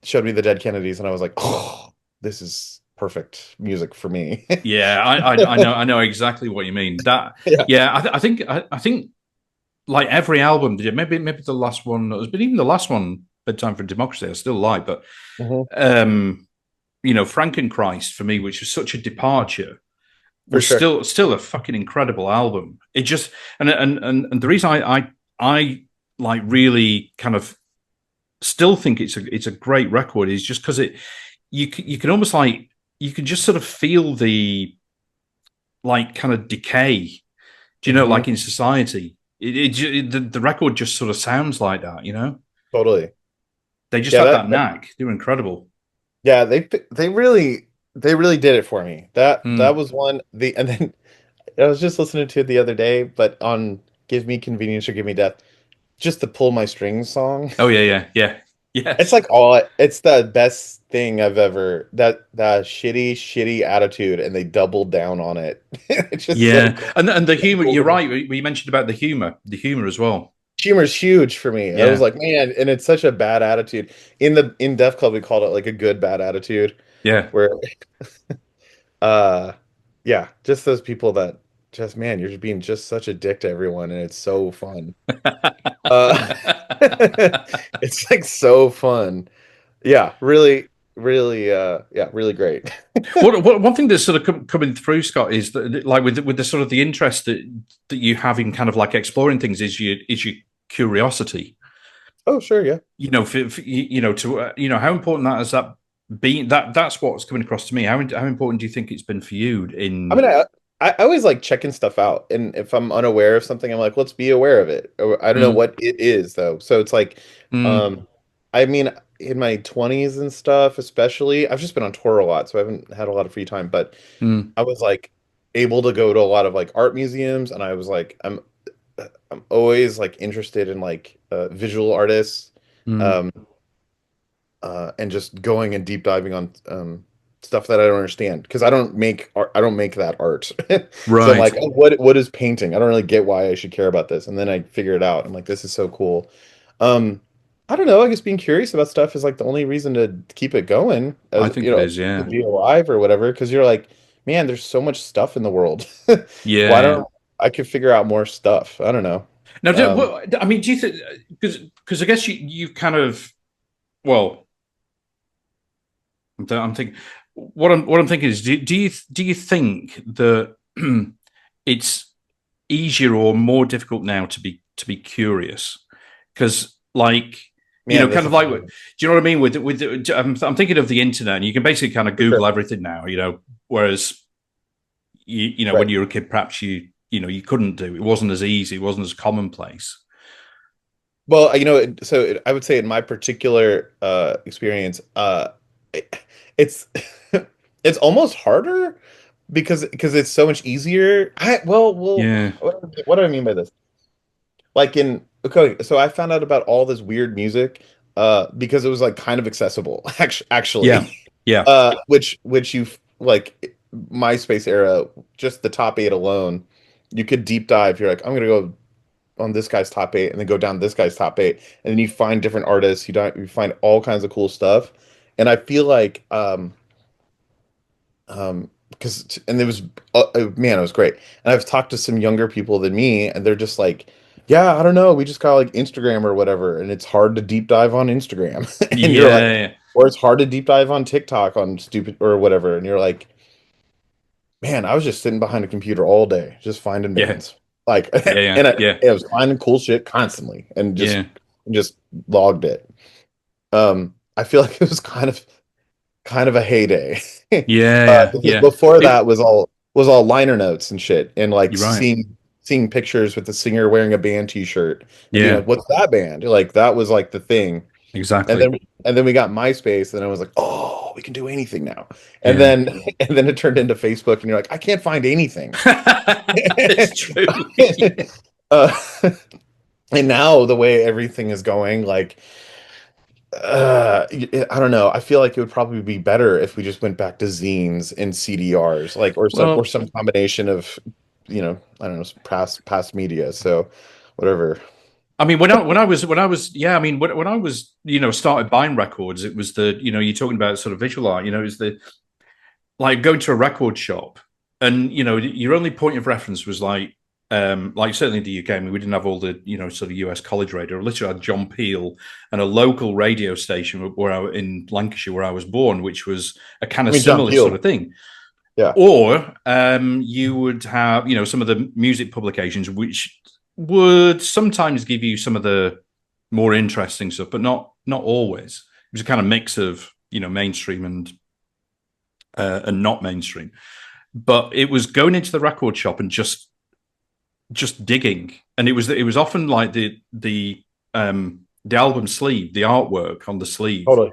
the Dead Kennedys and I was like, "Oh, this is perfect music for me." Yeah, I know exactly what you mean. That, Yeah. yeah, I think like every album, maybe the last one, but even the last one, Bedtime for Democracy, I still like. But Mhm. um, Frankenchrist for me, which was such a departure, For was sure. still a fucking incredible album. It just and the reason I like really kind of still think it's a great record is just because you can almost like you can just sort of feel the like kind of decay. Do you know, Hmm. like in society, the record just sort of sounds like that. Totally. They just Yeah, had that knack. They were incredible. yeah, they really did it for me. That Mm. was one and then I was just listening to it the other day, but on Give Me Convenience or Give Me Death, just the Pull My Strings song. Oh yeah, yeah, yeah, It's yes, like it's the best thing I've ever that shitty attitude and they doubled down on it. It's just so yeah. cool. And the So humor. cool You're to me. right. We mentioned about the humor as well. Humor's huge for me. I was Yeah, like, man, and it's such a bad attitude. In Def Club we called it like a good bad attitude yeah. where uh yeah, just those people that just man, you're just being just such a dick to everyone and it's so fun. Uh it's like so fun. Yeah, really, really, yeah, really great. What one thing that's sort of coming through, Scott, is that like with the sort of the interest that you have in kind of like exploring things is your curiosity. Oh, sure, yeah. To how important that has that been. That's what's coming across to me. How important do you think it's been for you I in? mean, I always like checking stuff out, and if I'm unaware of something, I'm like, let's be aware of it. I don't know Mm, what it is though, so it's like, mm, um, I mean, in my 20s and stuff, especially, I've just been on tour a lot, so I haven't had a lot of free time, but mm, I was like able to go to a lot of like art museums, and I was like, I'm always like interested in like visual artists. mm. Um, and just going and deep diving on stuff that I don't understand because I don't make art, I don't make that art. So I'm Right. like, oh, what is painting? I don't really get why I should care about this. And then I figure it out. I'm like, this is so cool. Um, I don't know. I guess being curious about stuff is like the only reason to keep it going, I as think it is. to Yeah. be alive or whatever. Because you're like, man, there's so much stuff in the world. Yeah. Why Yeah. don't I could figure out more stuff? I don't know. Now, Um, I mean, do you think because I guess you kind of well, I'm thinking what I'm thinking is do you think that it's easier or more difficult now to be curious because like man, kind this of is like do you know what I mean I'm thinking of the internet and you can basically kind of for sure. Google everything now, whereas when Right. you were a kid perhaps you couldn't do it wasn't as easy, it wasn't as commonplace. Well, I would say in my particular experience, it- it's it's almost harder because it's so much easier. Yeah, What do I mean by this? Like okay, so I found out about all this weird music because it was like kind of accessible, yeah, actually. yeah, Which you like MySpace era, just the top eight alone, you could deep dive. You're like, I'm gonna go on this guy's top eight and then go down this guy's top eight and then you find different artists you find all kinds of cool stuff and I feel like because and it was man it was great and I've talked to some younger people than me and they're just like yeah I don't know we just got like Instagram or whatever and it's hard to deep dive on Instagram and you're like yeah, or it's hard to deep dive on TikTok on stupid or whatever and you're like man, I was just sitting behind a computer all day, just finding yeah, bands. Like, yeah, yeah, and yeah, I was finding cool shit constantly, and yeah, just logged it. I feel like it was kind of a heyday, yeah, because yeah. before that was all liner notes and shit, and like You're right. seeing pictures with the singer wearing a band T-shirt and being Yeah, like, "What's that band?" Like that was like the thing, and exactly. then we got MySpace, and I was like, "Oh we can do anything now. And Yeah. then and then it turned into Facebook, and you're like, I can't find anything. It's true. uh, and now the way everything is going, like I don't know. I feel like it would probably be better if we just went back to zines and CDRs, like or Well, some combination of, I don't know, past media. So whatever. I mean, when I was yeah, I mean, when I was started buying records, it was the you're talking about sort of visual art. It was the like going to a record shop, and your only point of reference was like certainly in the UK. I mean, we didn't have all the sort of US college radio. Literally, had John Peel and a local radio station in Lancashire where I was born, which was a kind I of mean, John similar sort Peel. of thing. Yeah. Or you would have some of the music publications which would sometimes give you some of the more interesting stuff, but not always. It was a kind of mix of mainstream and not mainstream. But it was going into the record shop and just digging, and it was often like the album sleeve, the artwork on the sleeve. Totally.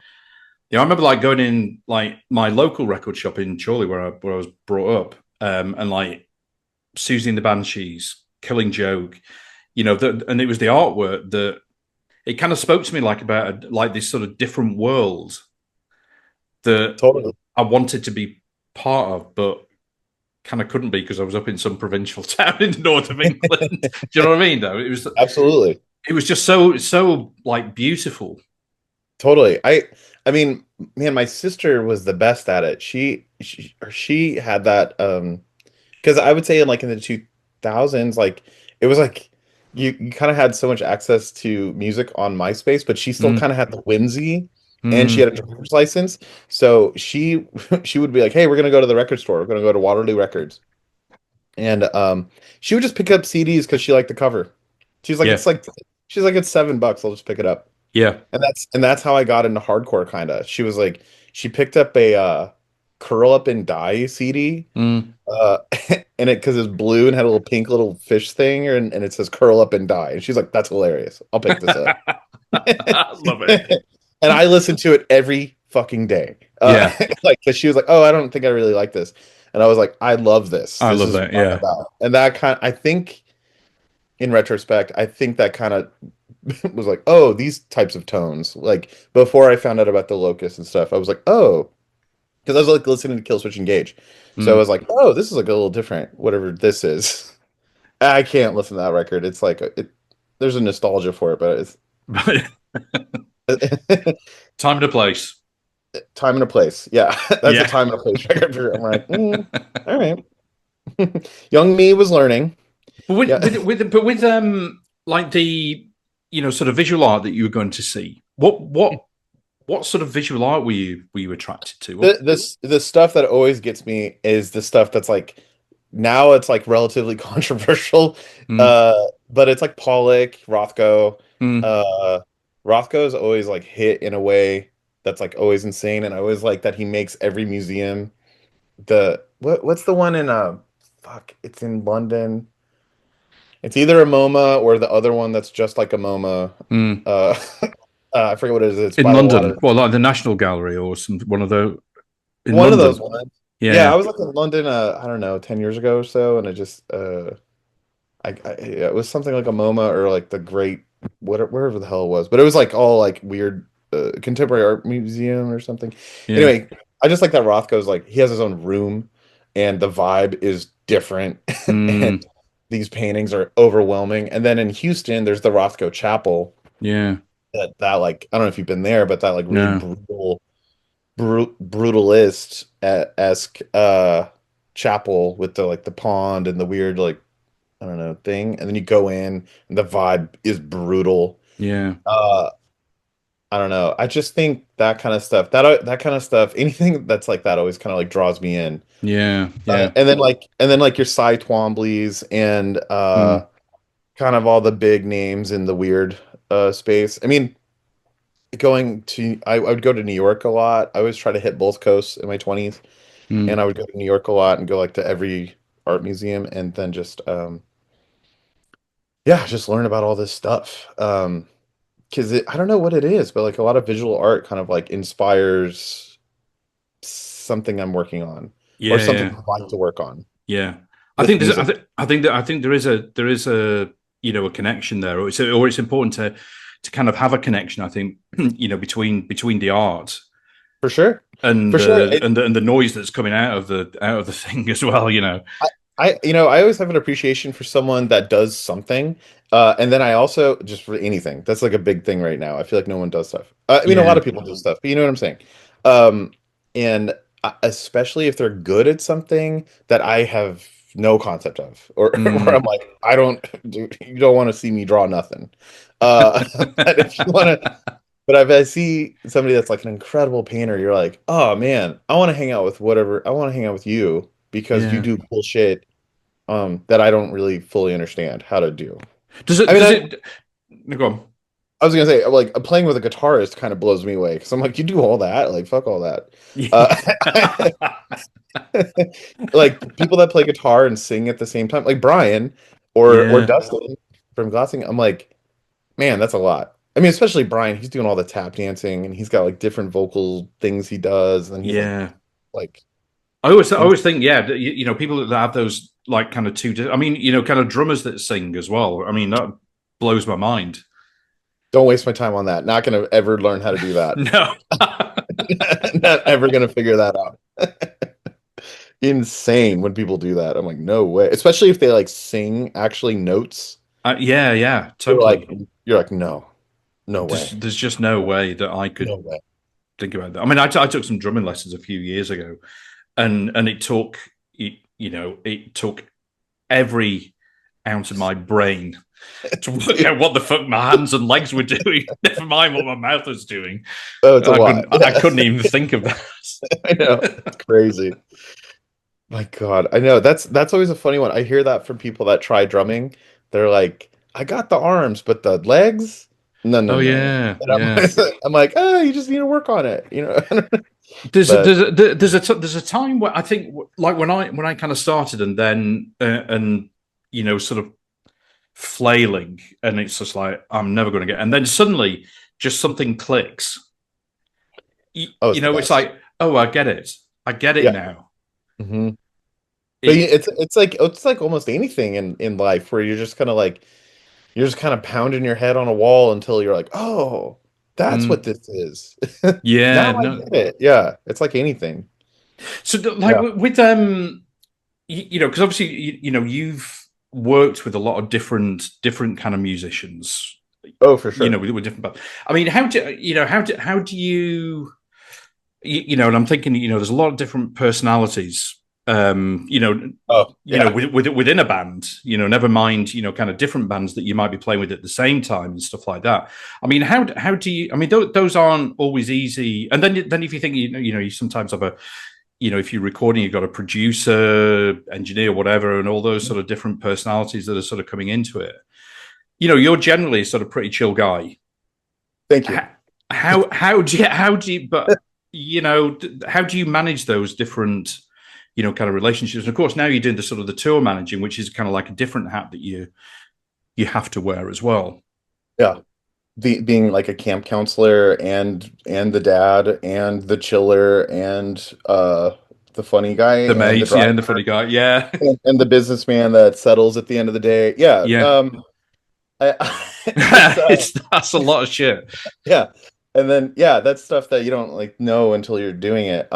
Yeah, I remember like going in like my local record shop in Chorley where I was brought up, and like Susie and the Banshees, Killing Joke, and it was the artwork that it kind of spoke to me like about like this sort of different world that Totally. I wanted to be part of, but kind of couldn't be because I was up in some provincial town in the north of England. Do you know what I mean? Though Absolutely. it was just so like beautiful. Totally. I mean, man, my sister was the best at it. She had that because I would say in the 2000s, like it was like you kind of had so much access to music on MySpace, but she still Mm, kind of had the whimsy, and she mm, had a driver's license. So she would be like, "Hey, we're gonna go to the record store. We're gonna go to Waterloo Records." And she would just pick up CDs because she liked the cover. She's like, yeah, it's $7. I'll just pick it up. yeah. And that's how I got into hardcore kind of. She was like, she picked up a Curl Up and Die CD, Mm. uh, and it because it's blue and had a little pink little fish thing, and it says Curl Up and Die. And she's like, that's hilarious. I'll pick this up. Love it. And I listened to it every fucking day. Yeah, Like, because she was like, oh, I don't think I really like this. And I was like, I love this. I This love is that. what I'm Yeah, about. And that I think in retrospect, I think that kind of was like, oh, these types of tones. Like before I found out about the locust and stuff, I was like, oh, because I was like listening to Killswitch Engage. So I mm. was like, oh, this is like a little different, whatever this is. I can't listen to that record. It's like there's a nostalgia for it, but it's Time and a place. time and a place. Yeah, that's a Yeah. time and a place record. I'm like, all right. Young me was learning. But with Yeah. like the sort of visual art that you were going to see, what sort of visual art were you attracted to? The stuff that always gets me is the stuff that's like now it's like relatively controversial, Mm, but it's like Pollock, Rothko. mm, Uh, Rothko's always like hit in a way that's like always insane, and I always like that he makes every museum. What's the one in fuck? It's in London. It's either a MoMA or the other one that's just like a MoMA. mm. Uh, I forget what it is. It's In by the London, water. well, like the National Gallery or some one of the in One of those London. ones. Yeah, Yeah, I yeah, was like in London, I don't know, 10 years ago or so, and I just it was something like a MoMA or like the Great wherever the hell it was. But it was like all like weird contemporary art museum or something. yeah. Anyway, I just like that Rothko's like he has his own room and the vibe is different and Mm, these paintings are overwhelming. And then in Houston, there's the Rothko Chapel yeah. that like I don't know if you've been there, but that like really No. brutalist esque chapel with the like the pond and the weird like I don't know thing, and then you go in and the vibe is brutal. Yeah, Uh, I don't know. I just think that kind of stuff, that kind of stuff, anything that's like that always kind of like draws me in. yeah, yeah. And then like your Cy Twomblys and Mm, kind of all the big names in the weird space. I mean, I would go to New York a lot. I always try to hit both coasts in my 20s, and mm. I would go to New York a lot and go like to every art museum and then just yeah, just learn about all this stuff. Because I don't know what it is, but like a lot of visual art kind of like inspires. something I'm working on or Yeah, something yeah, I'd like to work on yeah. I with think there's, music. I think there is a a connection there, or it's important to kind of have a connection. I think between the art For sure. and For sure. the noise that's coming out of the thing as well. I always have an appreciation for someone that does something. And then I also just for anything. That's like a big thing right now. I feel like no one does stuff. I mean, a lot Yeah. of people do stuff, but you know what I'm saying. Um, and especially if they're good at something that I have no concept of, or where I'm Mm. like, I don't, you don't want to see me draw nothing. But if you want to, but if I see somebody that's like an incredible painter, you're like, oh man, I want to hang out with whatever. I want to hang out with you because you Yeah. do cool shit that I don't really fully understand how to do. Does I it? mean, Does it? No, go on. I was gonna say like playing with a guitarist kind of blows me away because I'm like, you do all that? Like, fuck all that. Uh, like people that play guitar and sing at the same time, like Brian or Yeah. Dustin from Glassing. I'm like, man, that's a lot. I mean, especially Brian, he's doing all the tap dancing and he's got like different vocal things he does, and he's Yeah. like I in- always think, yeah, people that have those like kind of I mean, kind of drummers that sing as well. I mean, that blows my mind. don't waste my time on that. Not gonna ever learn how to do that. No. Not ever gonna figure that out. Insane when people do that. I'm like, no way. Especially if they like sing actually notes. Yeah, yeah, You're like, totally. you're like, no, no way, There's just no way that I could no way. think about that. I mean, I took some drumming lessons a few years ago, and it took it took every ounce of my brain to work out what the fuck my hands and legs were doing. Never mind what my mouth was doing. Oh, it's a lot. I couldn't even think of I know. that. It's crazy. My God, I know. That's always a funny one. I hear that from people that try drumming. They're like, I got the arms, but the legs? No, no, Oh no, no. yeah, And yeah. I'm like, oh, you just need to work on it, you know. But There's a time where I think like when I kind of started and then and sort of flailing and it's just like I'm never going to get and then suddenly just something clicks. oh, it's the It's best. like, oh, I get it Yeah. now. hmm But It it's like almost anything in life where you're just kind of like you're just kind of pounding your head on a wall until you're like, oh, that's what mm, this is. yeah, Now I no. get it. Yeah, it's like anything. So like Yeah. with because obviously you've worked with a lot of different kind of musicians, Oh, for sure. with different bands. I mean, how do you and I'm thinking, there's a lot of different personalities, Oh, yeah. within a band, never mind, kind of different bands that you might be playing with at the same time and stuff like that. I mean, how do you, I mean, those aren't always easy. And then if you think, you sometimes have a, if you're recording, you've got a producer, engineer, whatever, and all those sort of different personalities that are sort of coming into it. You're generally a sort of pretty chill guy. Thank you. How do you but how do you manage those different kind of relationships? And of course now you're doing the sort of the tour managing, which is kind of like a different hat that you have to wear as well. Yeah. Being like a camp counselor and the dad and the chiller and the funny guy The and the mate, yeah, driver and the funny guy, yeah. and the businessman that settles at the end of the day. Yeah. Yeah. I, it's That's a lot of shit. yeah. And then yeah, that's stuff that you don't like know until you're doing it.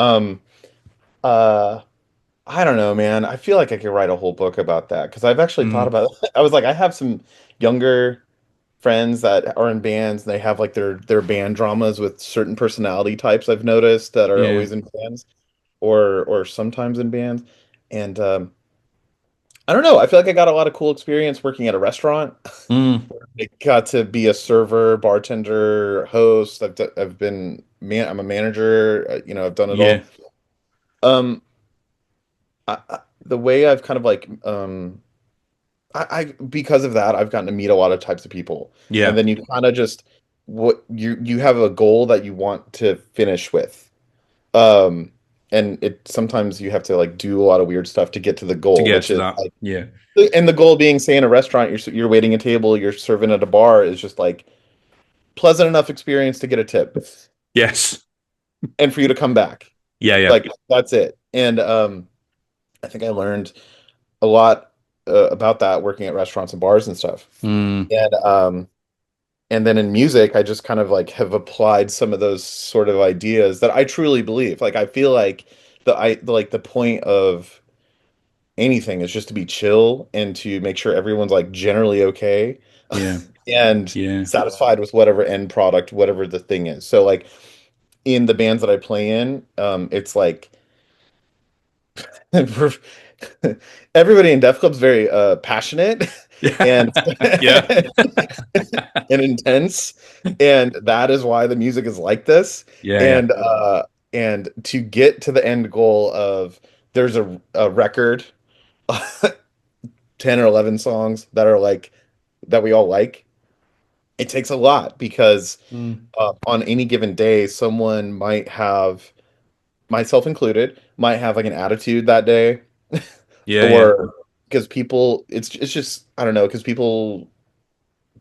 Uh I don't know, man. I feel like I could write a whole book about that because I've actually thought Mm, about it. I was like, I have some younger friends that are in bands and they have like their band dramas with certain personality types I've noticed that are yeah. always in bands or sometimes in bands. And I don't know. I feel like I got a lot of cool experience working at a restaurant. Mm, I got to be a server, bartender, host. I've been man. I'm a manager. I've done it yeah. all. Um, the way I've kind of like I because of that I've gotten to meet a lot of types of people, and Yeah. then you kind of just what you have a goal that you want to finish with, um, and it sometimes you have to like do a lot of weird stuff to get to the To goal, get which to is that. like, Yeah. and the goal being, say, in a restaurant, you're waiting a table, you're serving at a bar, is just like pleasant enough experience to get a tip Yes. and for you to come back. Yeah, yeah. Like that's it. And I think I learned a lot about that working at restaurants and bars and stuff. Mm, And then in music, I just kind of like have applied some of those sort of ideas that I truly believe. Like I feel like the point of anything is just to be chill and to make sure everyone's like generally okay yeah, and yeah, satisfied with whatever end product, whatever the thing is. So like in the bands that I play in, it's like everybody in Def Club's very passionate yeah, and yeah, and intense, and that is why the music is like this. yeah, yeah. And to get to the end goal of there's a record, 10 or 11 songs that are like that we all like. It takes a lot because Mm, on any given day, someone might have, myself included, might have like an attitude that day, yeah, yeah. or because people, it's just I don't know,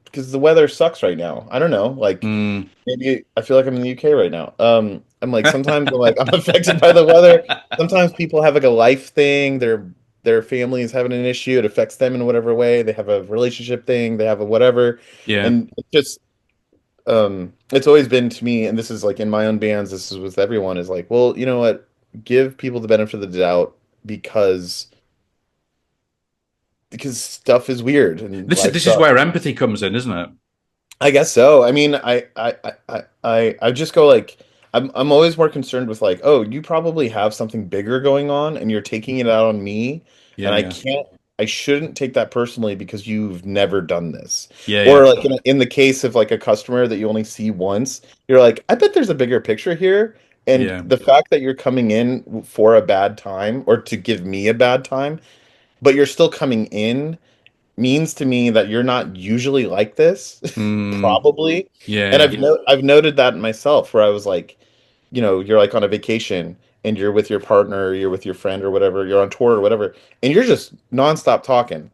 because the weather sucks right now. I don't know, like Mm. maybe I feel like I'm in the UK right now. I'm like sometimes I'm like I'm affected by the weather. Sometimes people have like a life thing. Their family is having an issue. It affects them in whatever way. They have a relationship thing. They have a whatever, Yeah. and it just it's always been to me, and this is like in my own bands. This is with everyone. Is like, well, you know what? Give people the benefit of the doubt because stuff is weird and life This is sucks. where empathy comes in, isn't it? I guess so. I mean, I just go like I'm always more concerned with like, oh, you probably have something bigger going on and you're taking it out on me, and Yeah, yeah, I shouldn't take that personally because you've never done this. yeah, yeah, Or like in the case of like a customer that you only see once, you're like, I bet there's a bigger picture here. And yeah. the fact that you're coming in for a bad time or to give me a bad time, but you're still coming in means to me that you're not usually like this, Mm, probably. yeah, And yeah, I've noted that in myself where I was like, you know, you're like on a vacation and you're with your partner, or you're with your friend or whatever, you're on tour or whatever, and you're just nonstop talking.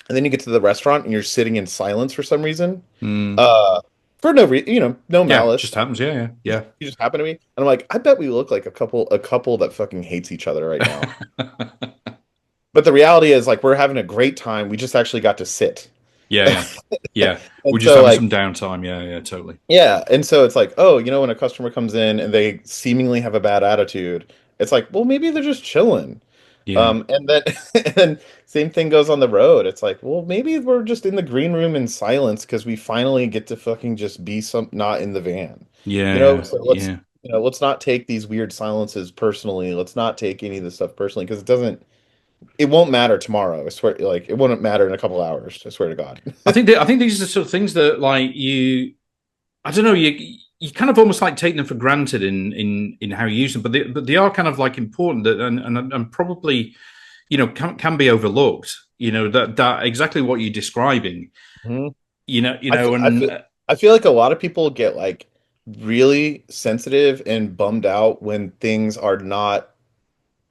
And then you get to the restaurant and you're sitting in silence for some reason. mm, Uh for no reason, you know, no yeah. malice. Just happens. Yeah, yeah, You just happen to be. And I'm like, I bet we look like a couple that fucking hates each other right now. yeah, But the reality is like we're having a great time. We just actually got to sit. yeah, yeah, yeah. We're And just so having like some downtime. Yeah, yeah, totally. yeah, and so it's like, oh, you know, when a customer comes in and they seemingly have a bad attitude, it's like, well, maybe they're just chilling. Yeah, And then and same thing goes on the road. It's like, well, maybe we're just in the green room in silence because we finally get to fucking just be some not in the van. You know, yeah, so yeah, let's not take these weird silences personally. Let's not take any of this stuff personally because it won't matter tomorrow. I swear, like it won't matter in a couple hours. I swear to God. I think these are the sort of things that like you. I don't know. You kind of almost like take them for granted in how you use them, but they are kind of like important that and probably can be overlooked. You know that exactly what you're describing. I feel, I And feel I feel like a lot of people get like really sensitive and bummed out when things are not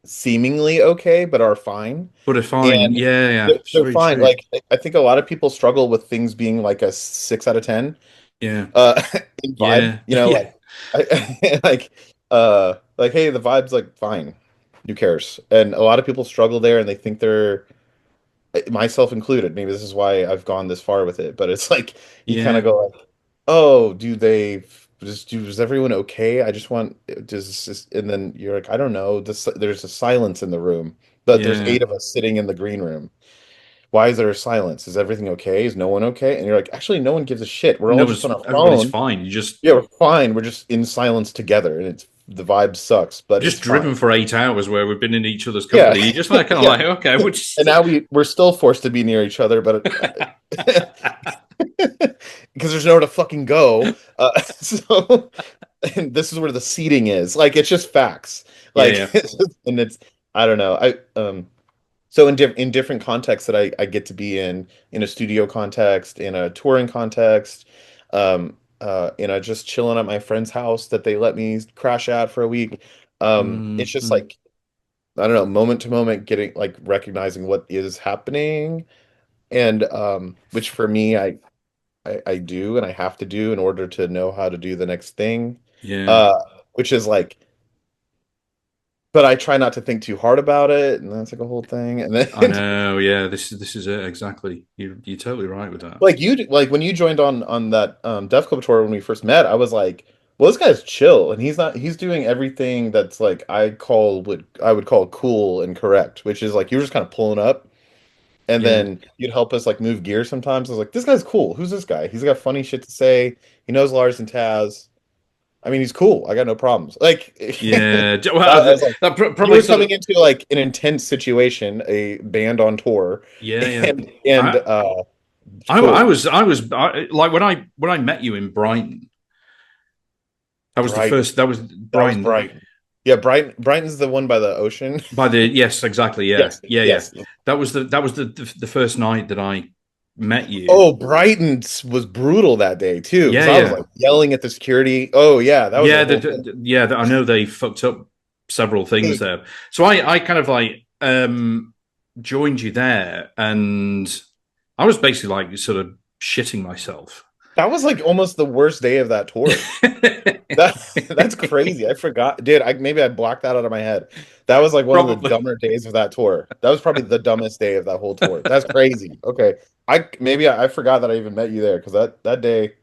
seemingly okay but are fine. but a fine. And Yeah, yeah, it's they're very fine. true. Like I think a lot of people struggle with things being like a 6 out of 10 Yeah, uh in vibe, yeah, you know, yeah, like hey, the vibe's like fine. Who cares? And a lot of people struggle there and they think they're myself included. Maybe this is why I've gone this far with it, but it's like you kind of yeah, go like, "Oh, do they just do? Is everyone okay? I just want and then you're like, I don't know. There's a silence in the room, but there's yeah. eight of us sitting in the green room. Why is there a silence? Is everything okay? Is no one okay? And you're like, actually, no one gives a shit. We're all No, just on it's our everybody's phone. fine. You just Yeah, we're fine. We're just in silence together, and it's the vibe sucks, but it's just fine. driven for 8 hours where we've been in each other's Yeah, company. You just like kind of yeah. like okay, we're And just now we're still forced to be near each other, but because there's nowhere to fucking go. So, and this is where the seating is. Like, it's just facts. yeah, Like, yeah. and it's I don't know. So in different contexts that I get to be in a studio context, in a touring context, in a just chilling at my friend's house that they let me crash at for a week. It's just Mm. like I don't know, moment to moment, getting like recognizing what is happening, and which for me I do and I have to do in order to know how to do the next thing. Yeah, Uh which is like but I try not to think too hard about it, and that's like a whole thing. And I then know. Yeah, this is it exactly. You're totally right with that. like when you joined on that Def Club tour when we first met, I was like, well, this guy's chill, and he's doing everything that's like I would call cool and correct, which is like you were just kind of pulling up, and Yeah, then you'd help us like move gear sometimes. I was like, this guy's cool. Who's this guy? He's got funny shit to say. He knows Lars and Taz. I mean, he's cool. I got no problems. Like, yeah. I Well, was like, that you probably were sort coming of. into like an intense situation, a band on tour, Yeah, yeah. and I I cool. was like when I met you in Brighton. That was the Brighton. first. That was That was Brighton. Brighton. Yeah, Brighton's the one by the ocean. By the yes, exactly. Yeah, Yes, yeah, yeah. yes. That was the first night that I met you. Oh, Brighton was brutal that day too, because Yeah, I was yeah, like yelling at the security. Oh yeah, that was a yeah. whole thing. I know they fucked up several things Hey, there. So I kind of like joined you there, and I was basically like sort of shitting myself. that was like almost the worst day of that tour. That that's crazy. I forgot, dude. Maybe I blocked that out of my head. That was like one of the Probably. dumber days of that tour. That was probably the dumbest day of that whole tour. That's crazy. Okay, I forgot that I even met you there because that day,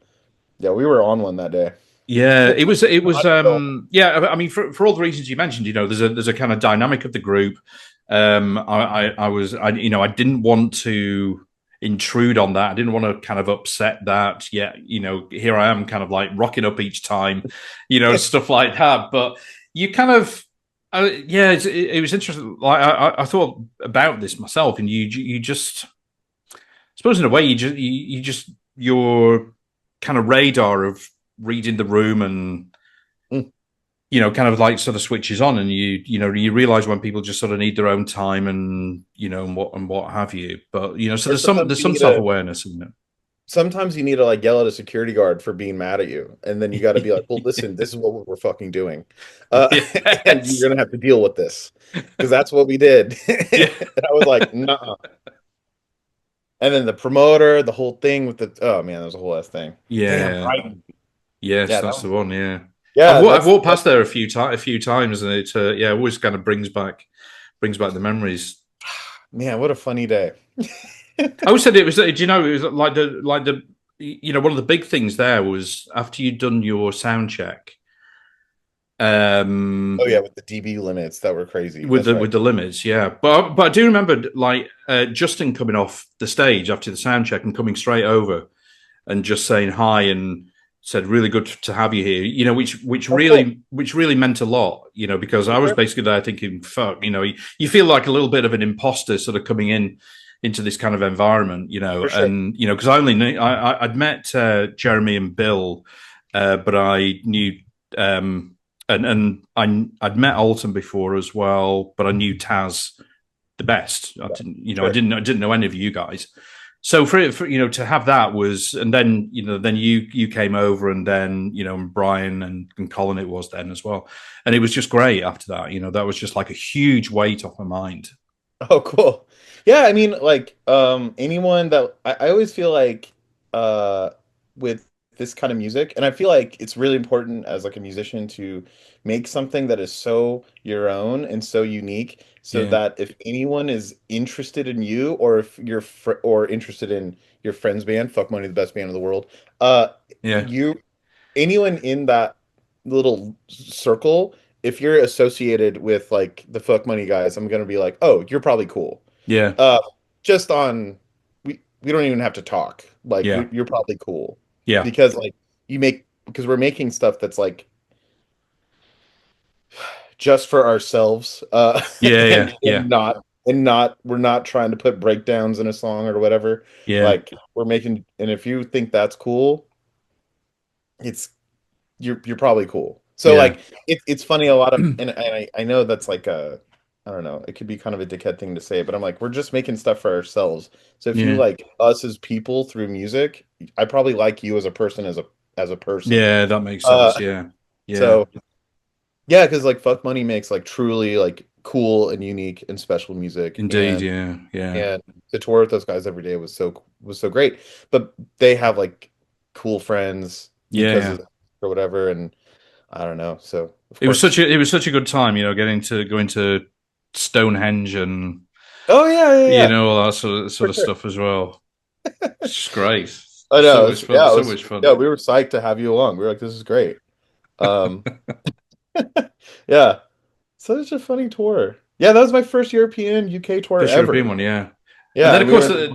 yeah, we were on one that day. Yeah, it was How'd it go? yeah, I mean for all the reasons you mentioned, there's a kind of dynamic of the group. I didn't want to intrude on that. I didn't want to kind of upset that. Yeah, here I am kind of like rocking up each time, stuff like that. But you kind of yeah, it was interesting. Like I thought about this myself, and you just suppose in a way you just your kind of radar of reading the room and Mm. kind of like sort of switches on, and you realize when people just sort of need their own time, and and what have you. But so Or there's some sometimes there's you some need self to awareness, isn't it? sometimes you need to like yell at a security guard for being mad at you, and then you got to be like, well, listen, this is what we're fucking doing, and you're Yes. gonna have to deal with this because that's what we did. Yeah. And I was like, nah. And then the promoter, the whole thing with the oh man, that was a whole ass thing. Damn, Yeah. Brighton. Yes, Yeah, that that's was the one. Yeah. I've yeah, wa- I've walked past there a few times, and it yeah, always kind of brings back the memories. man, what a funny day. I always said it was. Do you know? It was like the one of the big things there was after you'd done your sound check, Oh um, yeah, with the DB limits that were crazy. with That's the right. with the limits, yeah. But I do remember like Justin coming off the stage after the sound check and coming straight over and just saying hi and said really good to have you here. Which Oh, cool. really meant a lot. Because I was Sure. basically there thinking, fuck. You feel like a little bit of an imposter sort of coming into this kind of environment. For sure. And because I only knew I'd met Jeremy and Bill, but I knew. And I'd met Alton before as well, but I knew Taz the best. I Yeah, didn't, sure. I didn't know any of you guys. So for to have that was, and then then you came over, and then Brian and Colin it was then as well, and it was just great after that. That was just like a huge weight off my mind. Oh, cool. Yeah, I mean, like, anyone that I always feel like, with this kind of music, and I feel like it's really important as like a musician to make something that is so your own and so unique, so Yeah, that if anyone is interested in you, or if you're fr or interested in your friend's band, Fuck Money, the best band in the world, uh, yeah, you anyone in that little circle, if you're associated with like the Fuck Money guys, I'm gonna be like, oh, you're probably cool. yeah, Uh, just on we don't even have to talk. Like yeah, you're probably cool yeah, because like because we're making stuff that's like just for ourselves, yeah, yeah, and yeah, not we're not trying to put breakdowns in a song or whatever. yeah, Like we're making, and if you think that's cool, it's you're probably cool. So yeah, like it's funny a lot of, and I know that's like a I don't know, it could be kind of a dickhead thing to say, but I'm like we're just making stuff for ourselves. So if you yeah, like us as people through music, I probably like you as a person as a person. yeah. That makes sense. Uh Yeah, yeah, so yeah, because like Fuck Money makes like truly like cool and unique and special music, indeed. Yeah, yeah, and the tour with those guys every day was so great. But they have like cool friends yeah, because yeah, of or whatever, and I don't know. So of course. It was such a good time, getting to go into Stonehenge and Oh yeah, yeah, yeah. all that sort For of sure. stuff as well. It's just great. I know. So much fun. Yeah, it So was. much fun. Yeah, we were psyched to have you along. We were like, this is great. Um, yeah. Such a funny tour. Yeah, that was my first European UK tour First ever. European one, yeah. And Yeah, then and of we were course, in,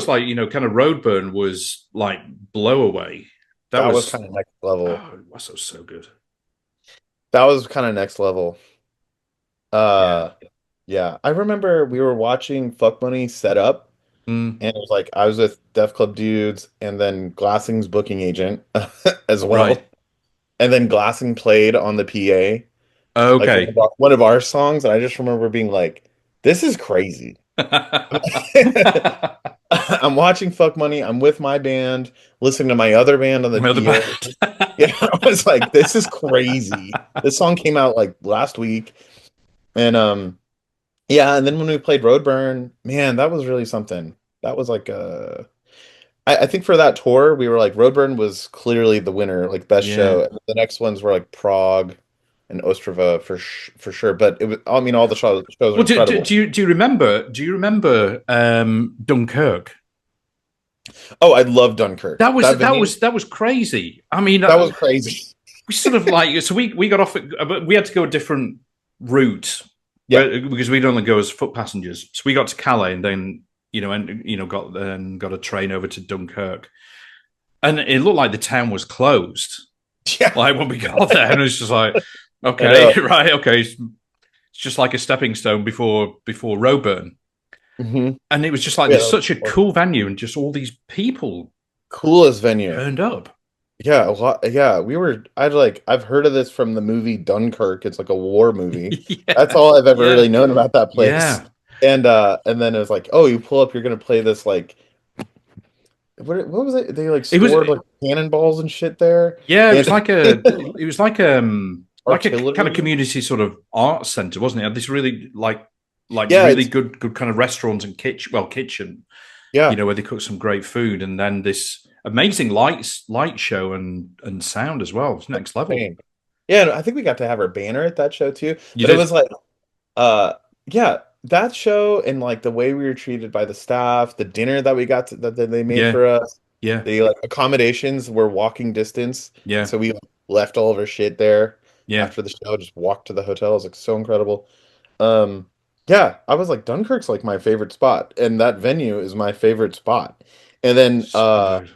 like kind of Roadburn was like blow away. That that was was kind of next level. that was so good. That was kind of next level. Yeah. Uh, yeah, I remember we were watching Fuck Money set up, Mm, and it was like I was with Def Club dudes, and then Glassing's booking agent as right. well, and then Glassing played on the PA like Okay. one of our songs, and I just remember being like, "This is crazy." I'm watching Fuck Money. I'm with my band, listening to my other band on the My other PA. band. Yeah, I was like, "This is crazy." This song came out like last week, and yeah, and then when we played Roadburn, man, that was really something. That was like I think for that tour, we were like Roadburn was clearly the winner, like best Yeah. show. And the next ones were like Prague and Ostrava for sure. But it was, I mean, all the shows are Well, incredible. do you remember? Do you remember Dunkirk? Oh, I love Dunkirk. That venue, That was crazy. I mean, that was crazy. we sort of like so we got off, but we had to go a different route Yeah. because we'd only go as foot passengers. So we got to Calais and then got a train over to Dunkirk, and it looked like the town was closed. Yeah, Like when we got there, and it was just like, I okay, know. right, okay, it's just like a stepping stone before Roburn. Hmm. And it was just like Yeah, there's that such a was cool venue, and just all these people coolest venue. turned up. Yeah, a lot. Yeah, I've heard of this from the movie Dunkirk. It's like a war movie. That's Yeah, all I've ever yeah, really known about that place. yeah. And then it was like, oh, you pull up, you're gonna play this like what was it? They like It was stored like cannonballs and shit there Yeah, and it was like a kind of artillery. community sort of art center, wasn't it? It had this really like Yeah, really it's good kind of restaurants and kitchen, yeah. where they cook some great food, and then this amazing light show and sound as well. It's next level. Insane. Yeah, and I think we got to have our banner at that show too. You But it was did, like yeah, that show and like the way we were treated by the staff, the dinner that we got that they made yeah, for us, yeah, the like accommodations were walking distance. yeah, So we left all of our shit there yeah. after the show, just walked to the hotel. It was like so incredible. Um, yeah, I was like Dunkirk's like my favorite spot, and that venue is my favorite spot. And then So good.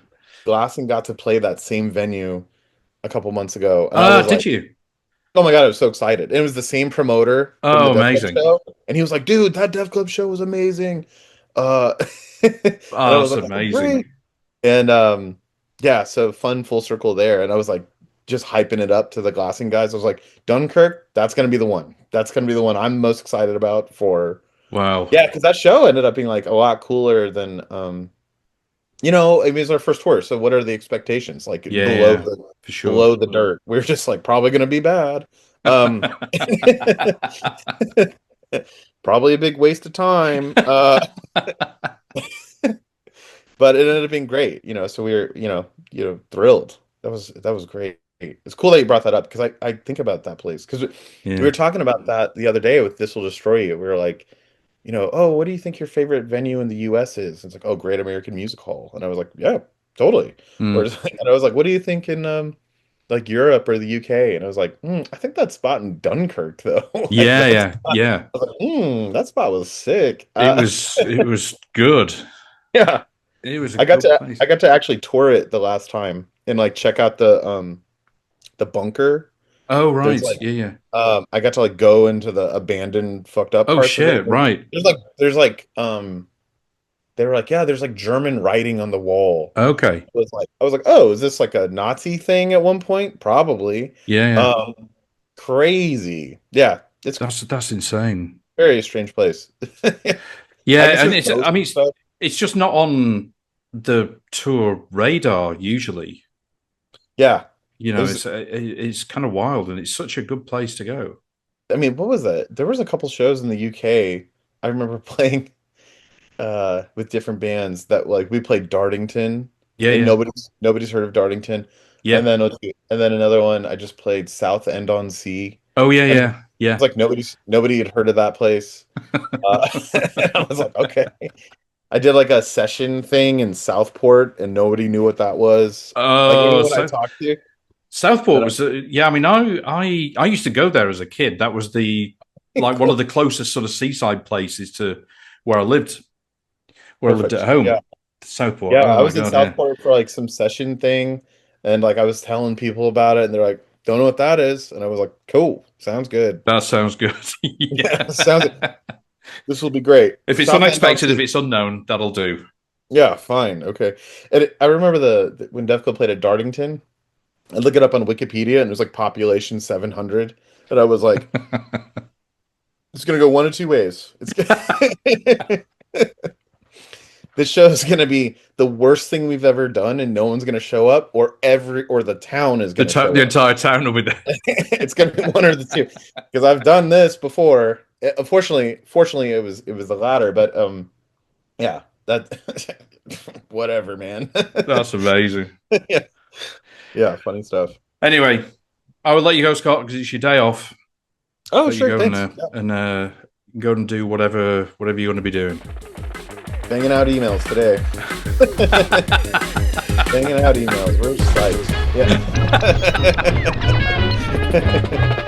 Glassing got to play that same venue a couple months ago, and I was Did like, oh my God, I was so excited. And it was the same promoter from the Oh, Def Club amazing. show. And he was like, dude, that Def Club show was amazing. Uh and I Oh, was that's like, oh, amazing. great. And yeah, so fun full circle there. And I was like just hyping it up to the Glassing guys. I was like, Dunkirk, that's gonna be the one. That's gonna be the one I'm most excited about for Wow. yeah, because that show ended up being like a lot cooler than I mean, it's our first tour, so what are the expectations? Like Yeah, yeah, for sure. below the dirt. We're just like probably gonna be bad. Um Probably a big waste of time. But it ended up being great, so we were, thrilled. That was great. It's cool that you brought that up because I think about that place because we Yeah. were talking about that the other day with This Will Destroy You. We were like, oh, what do you think your favorite venue in the US is? It's like, oh, Great American Music Hall. And I was like, yeah, totally. Or Mm. and I was like, what do you think in like Europe or the UK? And I was like, I think that spot in Dunkirk though. Like Yeah, that yeah, spot, yeah. I was like, that spot was sick. It was good. Yeah. It was a I got good to place. I got to actually tour it the last time and like check out the bunker. Oh, There's right. like Yeah, yeah. I got to like go into the abandoned fucked up Oh parts of it. shit, right. There's like they were like, yeah, there's like German writing on the wall. Okay. I was like, oh, is this like a Nazi thing at one point? Probably. Yeah, yeah. Um crazy. Yeah, it's That's insane. very strange place. I guess Yeah, and there's ghosts and stuff. it's just not on the tour radar usually. Yeah. It was It's kind of wild, and it's such a good place to go. I mean, what was that? There was a couple shows in the UK. I remember playing with different bands that like we played Dartington Yeah, and yeah. nobody's heard of Dartington. And Yeah. then and then another one I just played South End on Sea. Oh yeah, And yeah, it's yeah. like nobody had heard of that place. I was like, okay. I did like a session thing in Southport, and nobody knew what that was. Like Oh, anyone I so talked to, Southport and was, yeah. I mean, I used to go there as a kid. That was the like one of the cool, closest sort of seaside places to where I lived, at perfect. Yeah, home. Southport. yeah. Oh I my was in god, yeah. Southport for like some session thing, and like I was telling people about it, and they're like, "Don't know what that is," and I was like, "Cool, sounds good." That sounds good. Yeah, Yeah. sounds. This will be great. If it's South End on unexpected, if Sea. it's unknown, that'll do. Yeah, fine, okay. And I remember when Defco played at Dartington. I look it up on Wikipedia, and it was like population 700, and I was like, "It's gonna go one of two ways. It's gonna this show is gonna be the worst thing we've ever done, and no one's gonna show up, or the town is gonna The show up. entire town will be there. It's gonna be one or the two, because I've done this before. Fortunately, it was the latter, but yeah, that whatever, man. That's amazing. Yeah, yeah, funny stuff. Anyway, I will let you go, Scott, because it's your day off. Oh, Let you sure, go thanks. Yeah. and go and do whatever you're going to be doing. Banging out emails today. Banging out emails. We're psyched. Yeah.